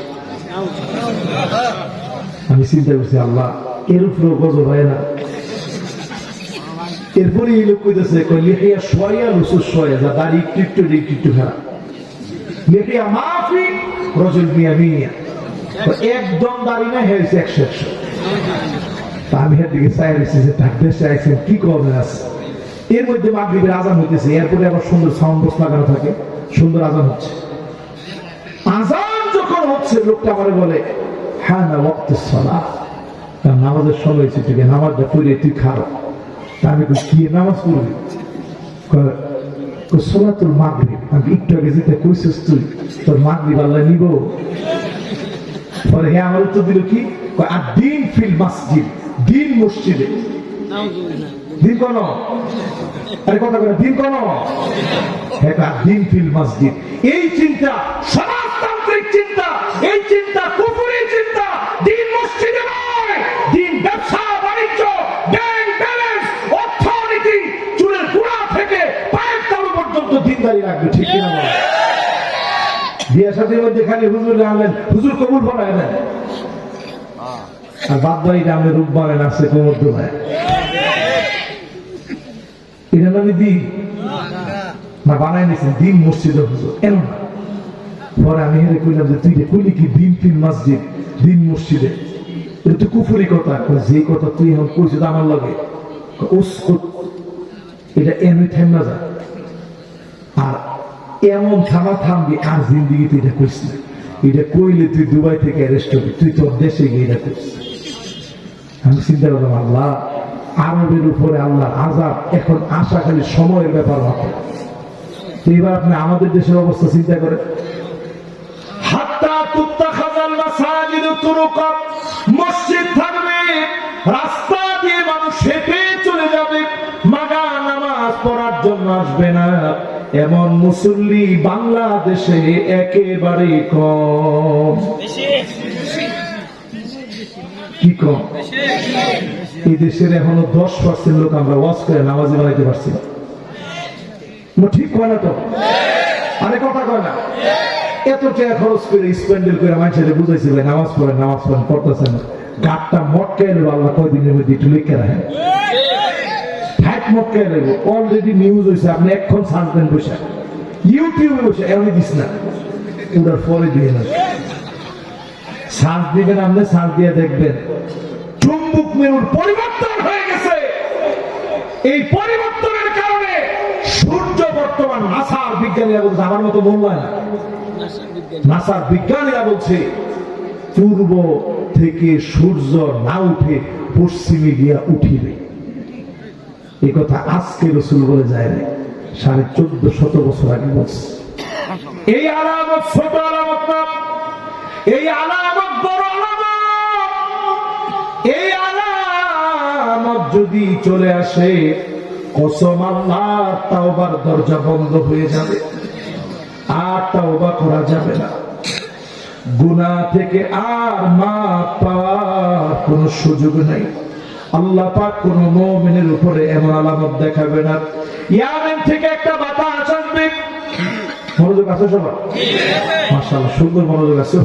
আমি চিন্তা করছি, আল্লাহ এর উপরে গজব হয় না। এরপরে এই লোক কইতেছে লিখিয়া সোয়া লুসুস সোয়া, যা দাড়ি একটু খারাপ। লিখিয়া মাফি রজুল মিয়া মিয়া, একদম দাঁড়িয়ে না হয়েছে 100। আমি এর দিকে চাই রয়েছি যে তার দেশে আইসেন কি করবেন আছে। এর মধ্যে মাগরিবের আজান হইতেছে, এরপরে আবার সুন্দর সাউন্ড বক্স লাগানো থাকে, সুন্দর আজান হচ্ছে। আজান যখন হচ্ছে, লোকটা আমারে বলে, হ্যাঁ না ওয়াক্তুস সালাহ, তার নামাজের সময় হয়েছে, ঠিক আছে নামাজটা পড়ে তুই খারাপ। তা আমি কি নামাজ পড়বি? সালাতুল মাগরিব। আমি একটু আগে যেটা কইছিস তুই, তোর মাগরিব আল্লাহ নিব। পরে হ্যাঁ আমার উত্তর দিল কি, আর দিন ফিল মসজিদ, দিন মসজিদে। দিন কোন? আরে কথা করে দিন কোন? হ্যাঁ দিন ফিল মসজিদ। এই চিন্তা সমাজতান্ত্রিক চিন্তা, এই চিন্তা কুফরি চিন্তা। দিন মসজিদে নয়, দিন ব্যবসা বাণিজ্য, ব্যাংক ব্যালেন্স, অর্থনীতি, চুলের গোড়া থেকে পায়ের তালু পর্যন্ত দিনদারি রাখবে। ঠিক কিনা? বিয়ে সাথীর মধ্যে খালি হুজুর আনলেন, হুজুর কবুল পড়ায় না, আর বাদ বাড়িটা আমি রূপ বাড়েন আসছে কোমর দোলায়। এটা নামে দিন না বানাই নিয়েছেন, দিন মসজিদে হুজুর এমন না। পরে আমি হেরে কইলাম যে তুই কইলি কি দিন ফিল মসজিদ, দিন মসজিদে, এটা তো কুফরি কথা। যে কথা তুই এখন কইছিস আমার লাগে, এটা এমনি থেম না যা। আর এমন থামা থামবি আর জিন্দিগিতে এটা করিস না। এটা কইলে তুই দুবাই থেকে অ্যারেস্ট হবি, তুই তোর দেশে গিয়ে এটা করিস। আমি চিন্তা করলাম, আল্লাহ আরবের উপরে আল্লাহ আযাব এখন আশা খালি সময়ের ব্যাপার মাত্র। এবার আপনি আমাদের দেশের অবস্থা চিন্তা করেন। হাত্তা তুত্তাখাযাল মাসাজিদু তুরুকা, মসজিদ থাকবে, রাস্তা দিয়ে মানুষ হেঁটে চলে যাবে, মাগা নামাজ পড়ার জন্য আসবে না, এমন মুসল্লি বাংলাদেশে একেবারে কম। কি কম? এই দেশের এখনো 10% লোক আমরা ওয়াজ করে নামাজি বানাইতে পারছি না। ঠিক কয় না তো? আরে কথা কয় না? এত টাকা খরচ করে স্পেন্ডেল করে মানুষের বুঝাইছে ভাই নামাজ পড়েন পড়তেছেন না, গাটটা মটকে এলো আল্লাহ কয়দিনের মধ্যে একটু লিখে রাখেন, ঠ্যাক মটকে এলো। অলরেডি নিউজ হয়েছে, আপনি এখন সার্চ দেন বসে, ইউটিউবে বসে, এমনি দিস না, ওটার পরে দিয়ে না সার্চ দিবেন, আপনি সার্চ দিয়ে দেখবেন চুম্বক মেরুর পরিবর্তন হয়ে গেছে। এই পরিবর্তনের কারণে সূর্য বর্তমান নাসার বিজ্ঞানীরা বলছে, আমার মতো মন হয় না, নাসার বিজ্ঞানীরা বলছে পূর্ব থেকে সূর্য না উঠে পশ্চিমে গিয়া উঠিবে। এই কথা আজকে রাসূল বলে যায় না, 1450 বছর আগে বলছে। এই আলামত ছোট আলামত না, এই আলামত বড় আলামত। এই আলামত যদি চলে আসে, কসম আল্লাহ, তাওবার দরজা বন্ধ হয়ে যাবে, আর তাওবা করা যাবে না। গুনাহ থেকে আর মাফ পাওয়ার কোন সুযোগ নাই। আল্লাহ পাক কোন মুমিনের উপরে এমন আলামত দেখাবে না। ইয়ামেন থেকে একটা বাতাস আসবে, মনোযোগ আছে সবার? মাশাআল্লাহ, সুন্দর মনোযোগ আছে।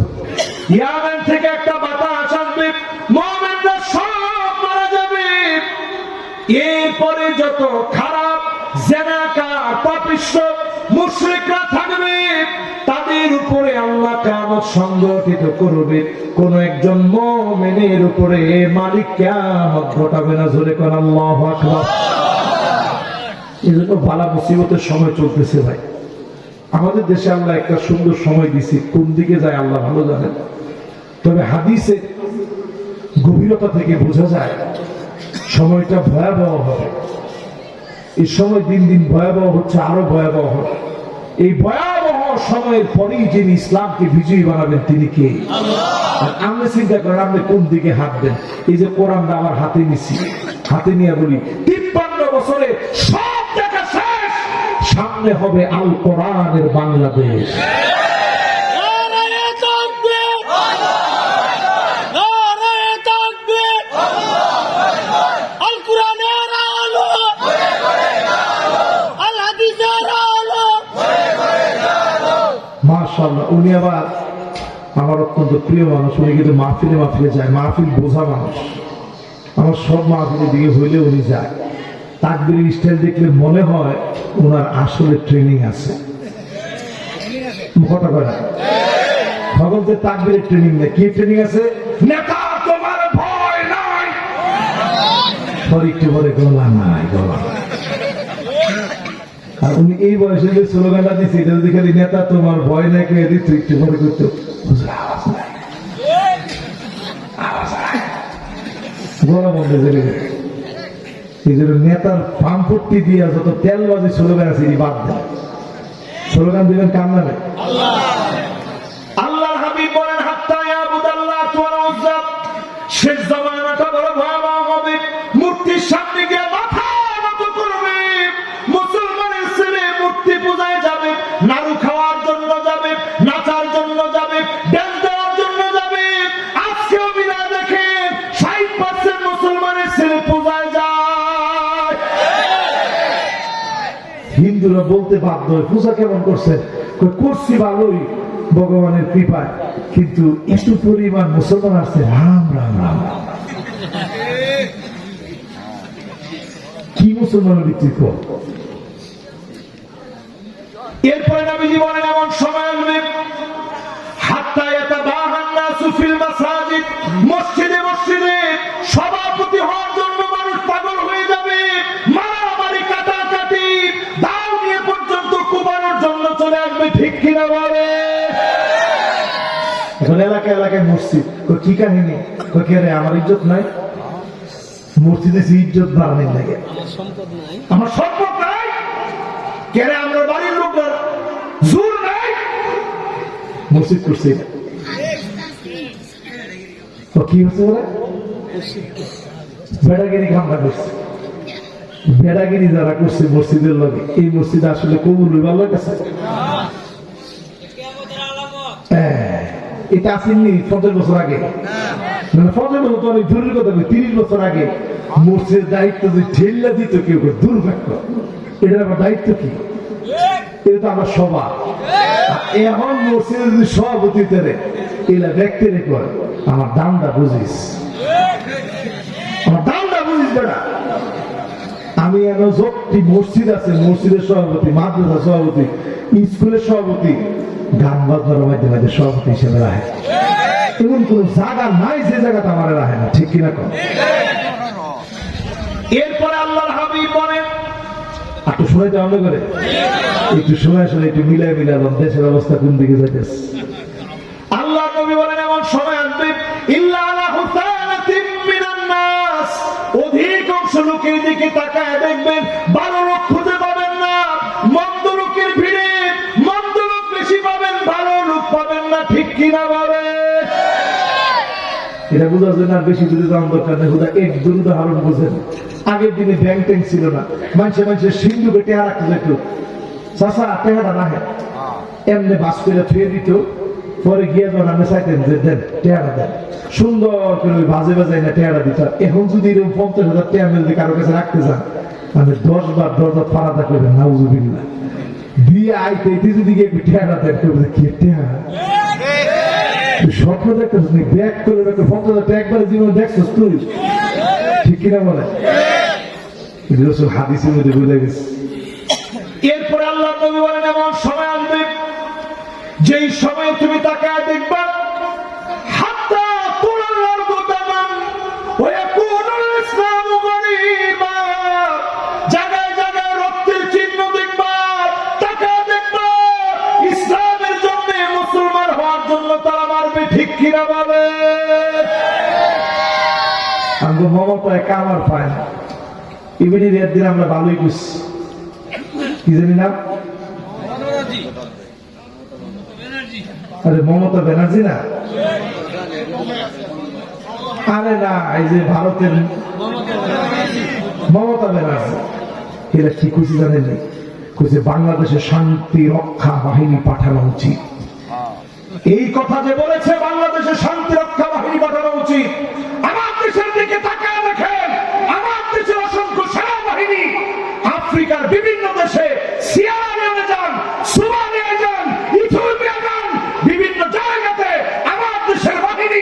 ইয়ামেন থেকে একটা বাতাস আসবে, মুমিনরা সব মারা যাবে। এরপরে যত খারাপ জেনাকার পাপিষ্ঠ মুশরিকরা থাকবে, তাদের উপরে আল্লাহ কিয়ামত সংঘটিত করবে। কোন একজন মুমিনের উপরে মালিক কিয়ামত ঘটাবে না। জোরে কোন আল্লাহু আকবার। এজন্য বালা মুসিবতের সময় চলতেছে ভাই। আমাদের দেশে আল্লাহ একটা সুন্দর সময় দিছি, কোন দিকে যায় আল্লাহ ভালো জানেন। তবে হাদিসে গভীরতা থেকে বোঝা যায় সময়টা ভয়াবহ হবে। এই সময় দিন দিন ভয়াবহ হচ্ছে, আরো ভয়াবহ হবে। এই ভয়াবহ সময়ের পরেই যিনি ইসলামকে বিজয়ী বানাবেন তিনি কে? আর আমরা চিন্তা করেন আপনি কোন দিকে হাত দেন। এই যে কোরআনটা আমার হাতে নিছি, হাতে নিয়ে বলি 53 বছরে সব দেখা শেষ, সামনে হবে আল কোরআনের বাংলাদেশ। মাশাআল্লাহ, উনি আবার আমার অত্যন্ত প্রিয় মানুষ। উনি কিন্তু মাহফিলে যায়, মাহফিল বোঝা মানুষ। আমার সব মাহফিলের দিকে হইলে উনি যায়। তাকবীরের স্টাইল দেখলে মনে হয় ওনার আসলে ট্রেনিং আছে। কথা কয় না? ভগবতের তাকবীরের ট্রেনিং নেই, কি ট্রেনিং আছে? নেতা তোমার ভয় নাই, পরীক্ষা পরে গলা নাই, গলা। আর উনি এই বয়সে যে স্লোগানটা দিচ্ছে, এটা যদি খালি নেতা তোমার ভয় নাই কে দিত, একটু পরে করতো আওয়াজ নাই, গলা বন্ধ চলে গেছে। এই জন্য নেতার পাম্পট্টি দিয়া যত তেলবাজি স্লোগান আছে এই বাদ দেন। স্লোগান দিবেন কার নামে? আল্লাহর হাবিব বলেন, হাত্তা ইয়াবুদাল্লাহ ওয়াল উজ্জা, শেষ জামানাটা বড় ভয়াবহ হবে। মূর্তির সামনে গিয়ে মাথা নত করবে। মুসলমানের ছেলে মূর্তি পূজায় যাবে, নাড়ু খাওয়ার জন্য যাবে, নাচার জন্য যাবে, ড্যান্স দেওয়ার জন্য যাবে। আজকেও বিনা দেখেন 60% মুসলমানের ছেলে পূজায় যায়। হিন্দুরা বলতে বাধ্য হয়, পূজা কেমন করছেন? করছি ভালোই ভগবানের কৃপায়, কিন্তু এত পরিমাণ মুসলমান আসছে, রাম রাম রাম রাম। কি মুসলমানের ভিত্তি কর? এরপরে নবীজি বলেন, এমন সময় আসবে হাত্তা ইয়াতাবাহান নাসু ফিল মাসাজিদ, মসজিদে মসজিদে সভাপতি হওয়ার জন্য মানুষ পাগল হয়ে যাবে। মারামারি কাটাকাটি দাও নিয়ে পর্যন্ত কুবানোর জন্য চলে কিনা বলে? এখন এলাকায় এলাকায় মসজিদ, কি কাহিনী? কে রে, আমার ইজ্জত নাই? মসজিদে ইজ্জত বাড়ানোর লাগে, আমার সম্পদ নাই। কে রে, আমরা বাড়ির লোকরা জোর নাই, মসজিদ করছে। কি হচ্ছে বলে? বেড়াগিরি কামড়া করছে। বেড়াগিরি যারা করছে মসজিদের লগে, এই মসজিদ আসলে কবুল হইবার লোক আছে? এটা আসেননি 50 বছর আগে, 50 বছর তো অনেক দূরের কথা, 30 বছর আগে মসজিদের দায়িত্ব যদি ঠেল্লা দিত কেউ, দুর্ভাগ্য। এটার আমার দায়িত্ব কি? এটা তো আমার সভা। এখন মসজিদের যদি সভাপতি তেরে এলা ব্যক্তিরে করে, আমার দামটা বুঝিস, আমার দামটা বুঝিস বেটা। আমি এখন যতটি মসজিদ আছে, মসজিদের সভাপতি, মাদ্রাসা সভাপতি, স্কুলের সভাপতি, গান বাজনার মাধ্যমে সভাপতি হিসেবে রাখে। এমন কোন জায়গা নাই যে জায়গাটা আমার রাখে না, ঠিক কিনা কম? এরপরে আল্লাহর হাবিব বলেন, একটু সময় দেওয়া করে, একটু সময় আসলে একটু মিলাই মিলালাম দেশের অবস্থা কোন দিকে যাইতেছে। আল্লাহ নবী বলেন, এমন সময় আসবে ইল্লা আলা হুসানাতিন মিনান নাস, অধিকাংশ লোকের দিকে তাকায় দেখবেন ভালো লোক খুঁজে পাবেন না, মন্দ লোকের ভিড়ে মন্দ লোক বেশি পাবেন, ভালো লোক পাবেন না, ঠিক কিনা বলে? এটা বোঝার জন্য আর বেশি দূরে যাওয়ার দরকার নেই, হুদা এক দুই উদাহরণ বোঝেন। আগের দিনে ব্যাংক ট্যাঙ্ক ছিল না, মানুষের সিন্ধুকে টেহা রাখতে যেত, চাষা টেহাটা না এমনি বাস করে থুয়ে দিত, পরে গিয়ে যখন আপনি চাইতেন যে দেন টেহাটা দেন, সুন্দর করে ওই বাজে বাজাই না টেহাটা দিত। এখন যদি এরকম 50,000 টেহা যদি কারো কাছে রাখতে চান, আমি 10 বার দরজা ফারাদা করবেন, নাউজুবিল্লাহ দিয়ে আইতে যদি গিয়ে টেহাটা দেন, করবে কি টেহা স্বপ্ন দেখতেছ নি, ব্যাগ করে রাখো 50,000 একবারে জীবনে দেখছিস তুই, ঠিক কিনা বলে? হাদিসের মধ্যে বুঝে গেছে। এরপরে আল্লাহ নবী বলেন, এমন সময় আসবে যেই সময় তুমি তাকায় দেখবা হাত্তা তুলাল আরদু দামান ওয়া ইয়াকুনুল ইসলামু গরীবা, জায়গায় জায়গায় রক্তের চিহ্ন দেখবা, তাকায় দেখবা ইসলামের জন্য, মুসলমান হওয়ার জন্য তারা মারবে, ঠিক কিনা বলে? আমি মমতা কামার পায় না, ইভেনের একদিন আমরা ভালোই করছি, কি জানি না, আরে মমতা ব্যানার্জি না, আরে না, এই যে ভারতের মমতা ব্যানার্জি, এরা কি খুশি জানেন? খুশি বাংলাদেশের শান্তি রক্ষা বাহিনী পাঠানো উচিত। এই কথা যে বলেছে বাংলাদেশের শান্তি রক্ষা বাহিনী পাঠানো উচিত, আমার দেশের দিকে তাকায় দেখেন, আমার দেশের অসংখ্য সেনাবাহিনী আফ্রিকার বিভিন্ন দেশে, সিয়েরা লিওনে যান, সোমালিয়া যান, ইথিওপিয়া যান, বিভিন্ন জায়গাতে আমার দেশের বাহিনী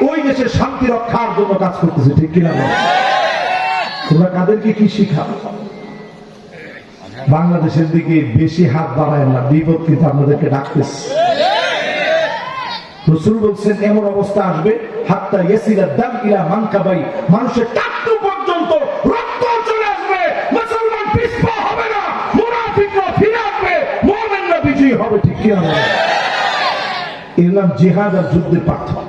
ওই দেশের শান্তি রক্ষার জন্য কাজ করতেছে, ঠিক কিনা? তোমরা কাদেরকে কি শিখাও? বাংলাদেশের দিকে বেশি হাত বাড়ায় না, বিপদ কিন্তু আপনাদেরকে ডাকতেছে। রাসূল বলছেন, এমন অবস্থা আসবে হাত্তা ইয়াসিলা দাম ইলা মানকাবাই, মানুষের টাকটু পর্যন্ত রক্ত চলে আসবে, মুসলমান পিছপা হবে না, মুনাফিকরা ফিরে আসবে, মুমিনরা বিজয়ী হবে, ঠিক কি না? এর নাম জিহাদ আর যুদ্ধের পার্থক্য।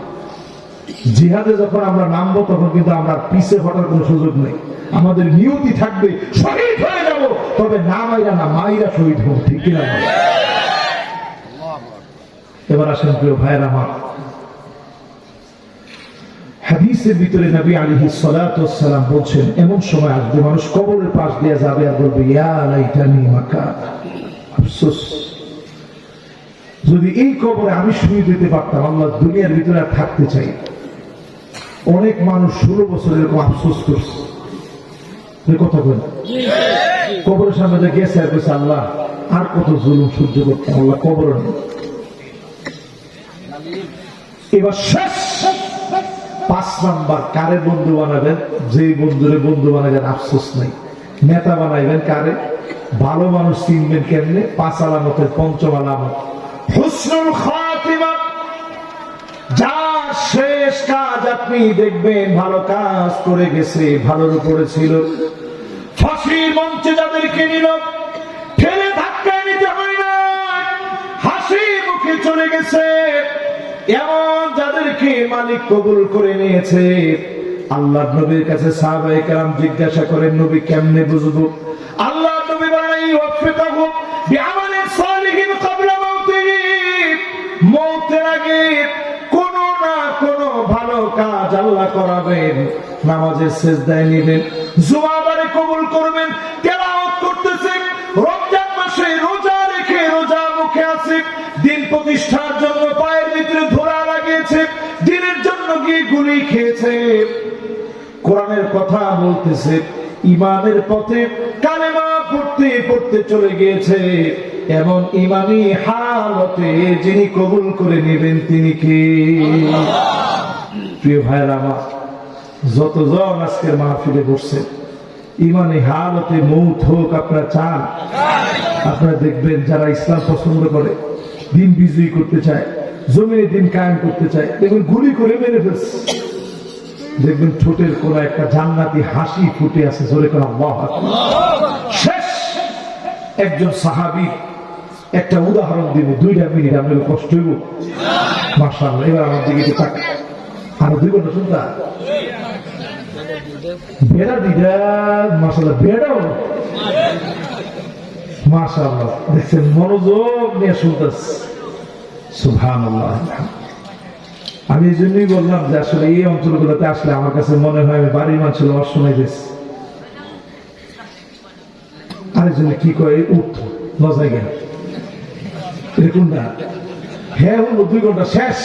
জিহাদে যখন আমরা নামবো তখন কিন্তু আমরা পিছে হটার কোনো সুযোগ নেই, আমাদের নিয়তি থাকবে শহীদ হয়ে যাব, তবে না মাইরা না মাইরা শহীদ হব, ঠিক কি না? এবার আসেন প্রিয় ভাইয়ের আমার, হাদিসের ভিতরে নবী আলাইহিস সালাতু ওয়াস সালাম বলছেন, এমন সময় আসবে মানুষ কবরের পাশ দিয়ে যাবে আর বলবে, ইয়া লাইতানি মাকান, আফসোস যদি এই কবরে আমি শুয়ে দিতে পারতাম, আল্লাহ দুনিয়ার ভিতরে আর থাকতে চাই। অনেক মানুষ 16 বছর এরকম আফসোস করছে, কথা বলে কবরের সামনে গেছে আর বলছে, আল্লাহ আর কত জুলুম সহ্য করতাম, আল্লাহ কবর নেই। এবার শেষ 5 নাম্বার, কারে বন্ধু বানাবেন? যে বন্ধুরে বন্ধু বানাবেন আফসোস নাই। নেতা বানাইবেন কারে? ভালো মানুষ চিনবেন কেমনে? 5 আলামতের 5ম আলামত হুসনুল খাতিমা, যার শেষ কাজ আপনি দেখবেন ভালো কাজ করে গেছে, ভালোর উপরে ছিল। ফাঁসির মঞ্চে যাদেরকে নিল ঠেলে ধাক্কা নিতে হয় না, হাসি চলে গেছে, এমন যাদেরকে মালিক কবুল করে নিয়েছে। আল্লাহ নবীর কাছে সাহাবায়ে কেরাম জিজ্ঞাসা করেন, নবী কেমনে বুঝবো? আল্লাহ নবী বলেন, ওয়াফিকাহু বিআমালিন সালিহিন ক্বাবলা মাউতিহি, মওতের আগে কোন না কোন ভালো কাজ আল্লাহ করাবেন, নামাজের সিজদায় নেবেন, জুমাবারে কবুল করবেন, তেলাওয়াত করতেছে, রমজান মাসে রোজা রেখে রোজা মুখে আছে, দিন প্রতিষ্ঠার জন্য পায়ের ভিতরে ধরা লাগিয়েছে, দিনের জন্য গিয়ে গুলি খেয়েছে, কোরআনের কথা বলতেছে, ইমানের পথে কালেমা পড়তে পড়তে চলে গিয়েছে, এমন ইমানি হালতে যিনি কবুল করে নেবেন তিনি কে? প্রিয় ভাইরা আমার, যতজন আজকের মাহফিলে বসছে, ইমানি হালতে মৌত হোক আপনারা চান? আপনারা দেখবেন যারা ইসলাম পছন্দ করে, দিন বিজয়ী করতে চায়, জমিনে দিন কায়েম করতে চায়, দেখবেন গুলি করে মেরে ফেলছে, দেখবেন ঠোঁটের কোন একটা জান্নাতি হাসি ফুটে আছে, জোরে করে আল্লাহু আকবার। শেষ একজন সাহাবী একটা উদাহরণ দিব, 2 মিনিট, আপনাদের কষ্ট হইব? মাশাআল্লাহ, এবার আমার দিকে একটু তাকান, আর 2 ঘন্টা শুনতা বেড়া দিদা, মাশাআল্লাহ, বেড়াও মাশাআল্লাহ, দেখছেন মনোযোগ নিয়ে শুনতেছে, সুবহানাল্লাহ। আমি এই জন্যই বললাম যে আসলে এই অঞ্চলগুলোতে আসলে আমার কাছে মনে হয় আমি বাড়ির মানুষ অসময় গেছি, আরেকজনে কি কয় উঠ লজায় গেল, এরকম না। হ্যাঁ হলো 2 ঘন্টা শেষ,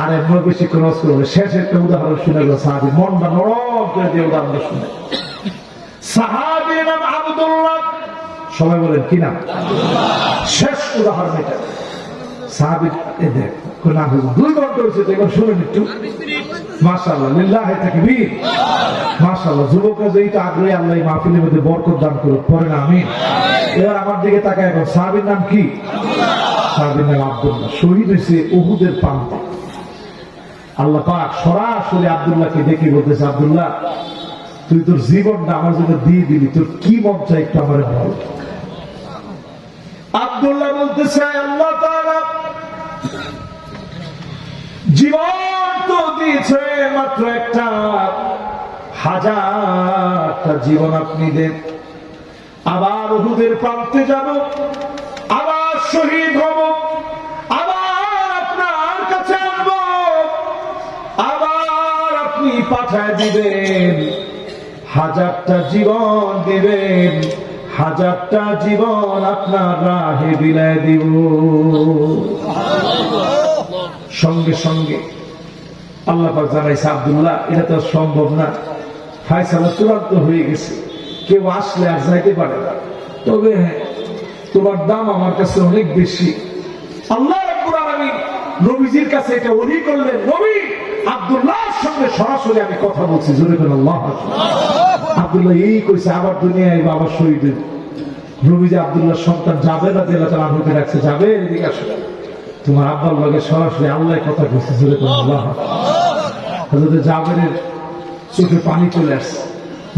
আর একবার বেশি ক্রস করবে। শেষ একটা উদাহরণ শুনে গেল, সাহাবী মনটা নরম করে দিয়ে উদাহরণ শুনে। সাহাবীর নাম আব্দুল্লাহ, সবাই বলেন কি নাম? শেষ উদাহরণ এটা। সাহাবী দেখ না, 2 ঘন্টা হয়েছে, এবার শুনেন একটু। মাশাআল্লাহ, লিল্লাহি তাকবীর, মাশাআল্লাহ। যুবকরা যেই তো আগ্রহী, আল্লাহ এই মাহফিলের মধ্যে বরকত দান করুক, পড়েন আমিন। এবার আমার দিকে তাকায়, এখন সাহাবীর নাম কি? সাহাবীর নাম আব্দুল্লাহ, শহীদ হয়েছে উহুদের প্রান্তে। আল্লাহ পাক সরাসরি আব্দুল্লাহকে ডেকে বলতেছে, আব্দুল্লাহ তুই তোর জীবনটা আমার জন্য দিয়ে দিলি, তোর কি মন চাই একটু আমার বল। আব্দুল্লাহ বলতেছে, আল্লাহ তাআলা জীবন তো দিয়েছে মাত্র একটা, হাজারটা জীবন আপনি দেন, আবার উহুদের প্রান্তে যাব, আবার শহীদ হব, আবার আপনার কাছে আসব, আবার আপনি পাঠায় দিবেন, হাজারটা জীবন দিবেন, হাজারটা জীবন আপনার রাহে বিলায় দিব। সঙ্গে সঙ্গে আল্লাহ পাক জানাইছে, আব্দুল্লাহ এটা তো সম্ভব না, ফায়সালা চূড়ান্ত হয়ে গেছে, কেউ আসলে আর যাইতে পারে না, তবে হ্যাঁ তোমার দাম আমার কাছে অনেক বেশি। আল্লাহ রাব্বুল আলামিন নবীজির কাছে এটা ওহী করলেন, নবী আব্দুল্লাহর সঙ্গে সরাসরি আমি কথা বলছি, জোরে বলেন আল্লাহু আকবার। আব্দুল্লাহ এই কইছে আবার দুনিয়ায় বাবা শহীদ হইব। নবীজি আব্দুল্লাহর সন্তান জাবের রাদিয়াল্লাহু তাআলা আনহুকে রাখছে, যাবে এদিকে আসো, তোমার আব্বার লগে সরাসরি আল্লাহ কথা কইছে, জোরে বলেন আল্লাহু আকবার। হযরত জাবেরের চোখে পানি চলে আসছে।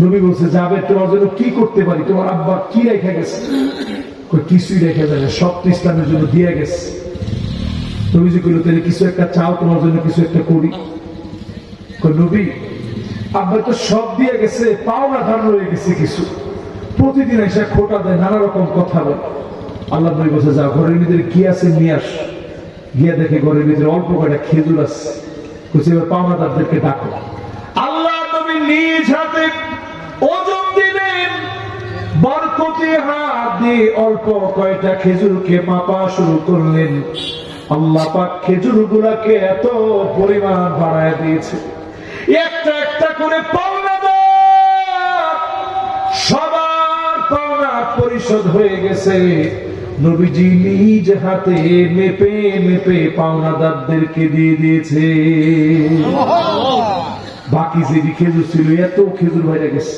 নবী বলছে, জাবের তোমার জন্য কি করতে পারি, তোমার আব্বা কি রেখে গেছে? কিছুই রেখে যায় না, সব তো ইসলামের জন্য দিয়ে গেছে। নবীজি কইল, তাহলে কিছু একটা চাও, তোমার জন্য কিছু একটা করি। নবী আব্বা তো সব দিয়ে গেছে, পাওনা ধার রয়ে গেছে কিছু, প্রতিদিন এসে খোটা দেয়, নানা রকম কথা বলে। আল্লাহ নবী বলছে, যা ঘরের ভিতরে কি আছে নিয়ে আস। গিয়ে দেখে ঘরের ভিতরে অল্প কয়টা খেজুর আছে, বলছে এবার পাওনাদারদেরকে ডাকো। আল্লাহ নবী নিজ হাতে ওজন দিলেন, বরকতি হাত দিয়ে অল্প কয়টা খেজুরকে মাপা শুরু করলেন। আল্লাহ পাক খেজুর গুলাকে এত পরিমাণ বাড়ায় দিয়েছে, একটা একটা করে পাওনাদার সবার পাওনা পরিশোধ হয়ে গেছে। নবীজি নিজ হাতে মেপে মেপে পাওনাদারদেরকে দিয়ে দিয়েছে। বাকি যে খেজুর ছিল, এত খেজুর বাইরে গেছে।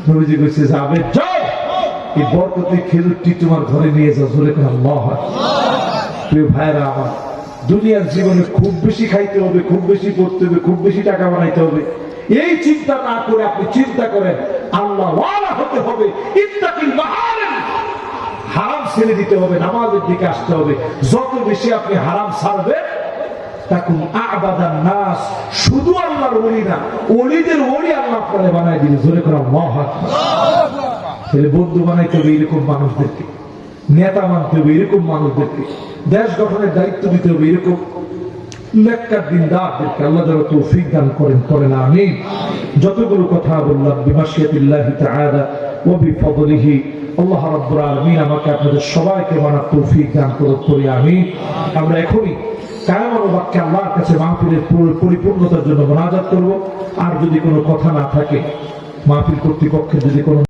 নবীজি কইছে, যাবে যাও, এই বরকতি খেজুরটি তোমার ঘরে নিয়ে যাও, জোরে করে আল্লাহু আকবার। প্রিয় ভাইরা আমার, দুনিয়ার জীবনে খুব বেশি খাইতে হবে, খুব বেশি পড়তে হবে, খুব বেশি টাকা বানাইতে হবে, এই চিন্তা না করে আপনি চিন্তা করেন আল্লাহ ওয়ালা হতে হবে। ইত্তাকিল মাহারিম, হারাম ছেড়ে দিতে হবে, নামাজের দিকে আসতে হবে। যত বেশি আপনি হারাম ছাড়বেন তাকুন আবাদান নাস, শুধু আল্লাহর ওলি না, ওলিদের ওলি আল্লাহ আপনারে বানায় দিবে। জোরে করে আল্লাহু আকবার। তাহলে বন্ধু বানাইতে হবে এরকম মানুষদেরকে, নেতা মানতে হবে এরকম মানুষদেরকে, দেশ গঠনের দায়িত্ব দিতে হবে এরকম নেককার দিনদারদেরকে। আল্লাহ যেন তৌফিক দান করেন, করেন আমিন। যতগুলো কথা বললাম বিমাশিয়াতিল্লাহি তাআলা ওয়া বিফদলিহি, আল্লাহ রাব্বুল আলামিন আমাকে আপনাদের সবাইকে মানার তৌফিক দান করুন, করি আমিন। আমরা এখনই কায়ামত বাক্যে আল্লাহর কাছে মাহফিলের পরিপূর্ণতার জন্য মুনাজাত করব। আর যদি কোনো কথা না থাকে, মাহফিল কর্তৃপক্ষের যদি কোনো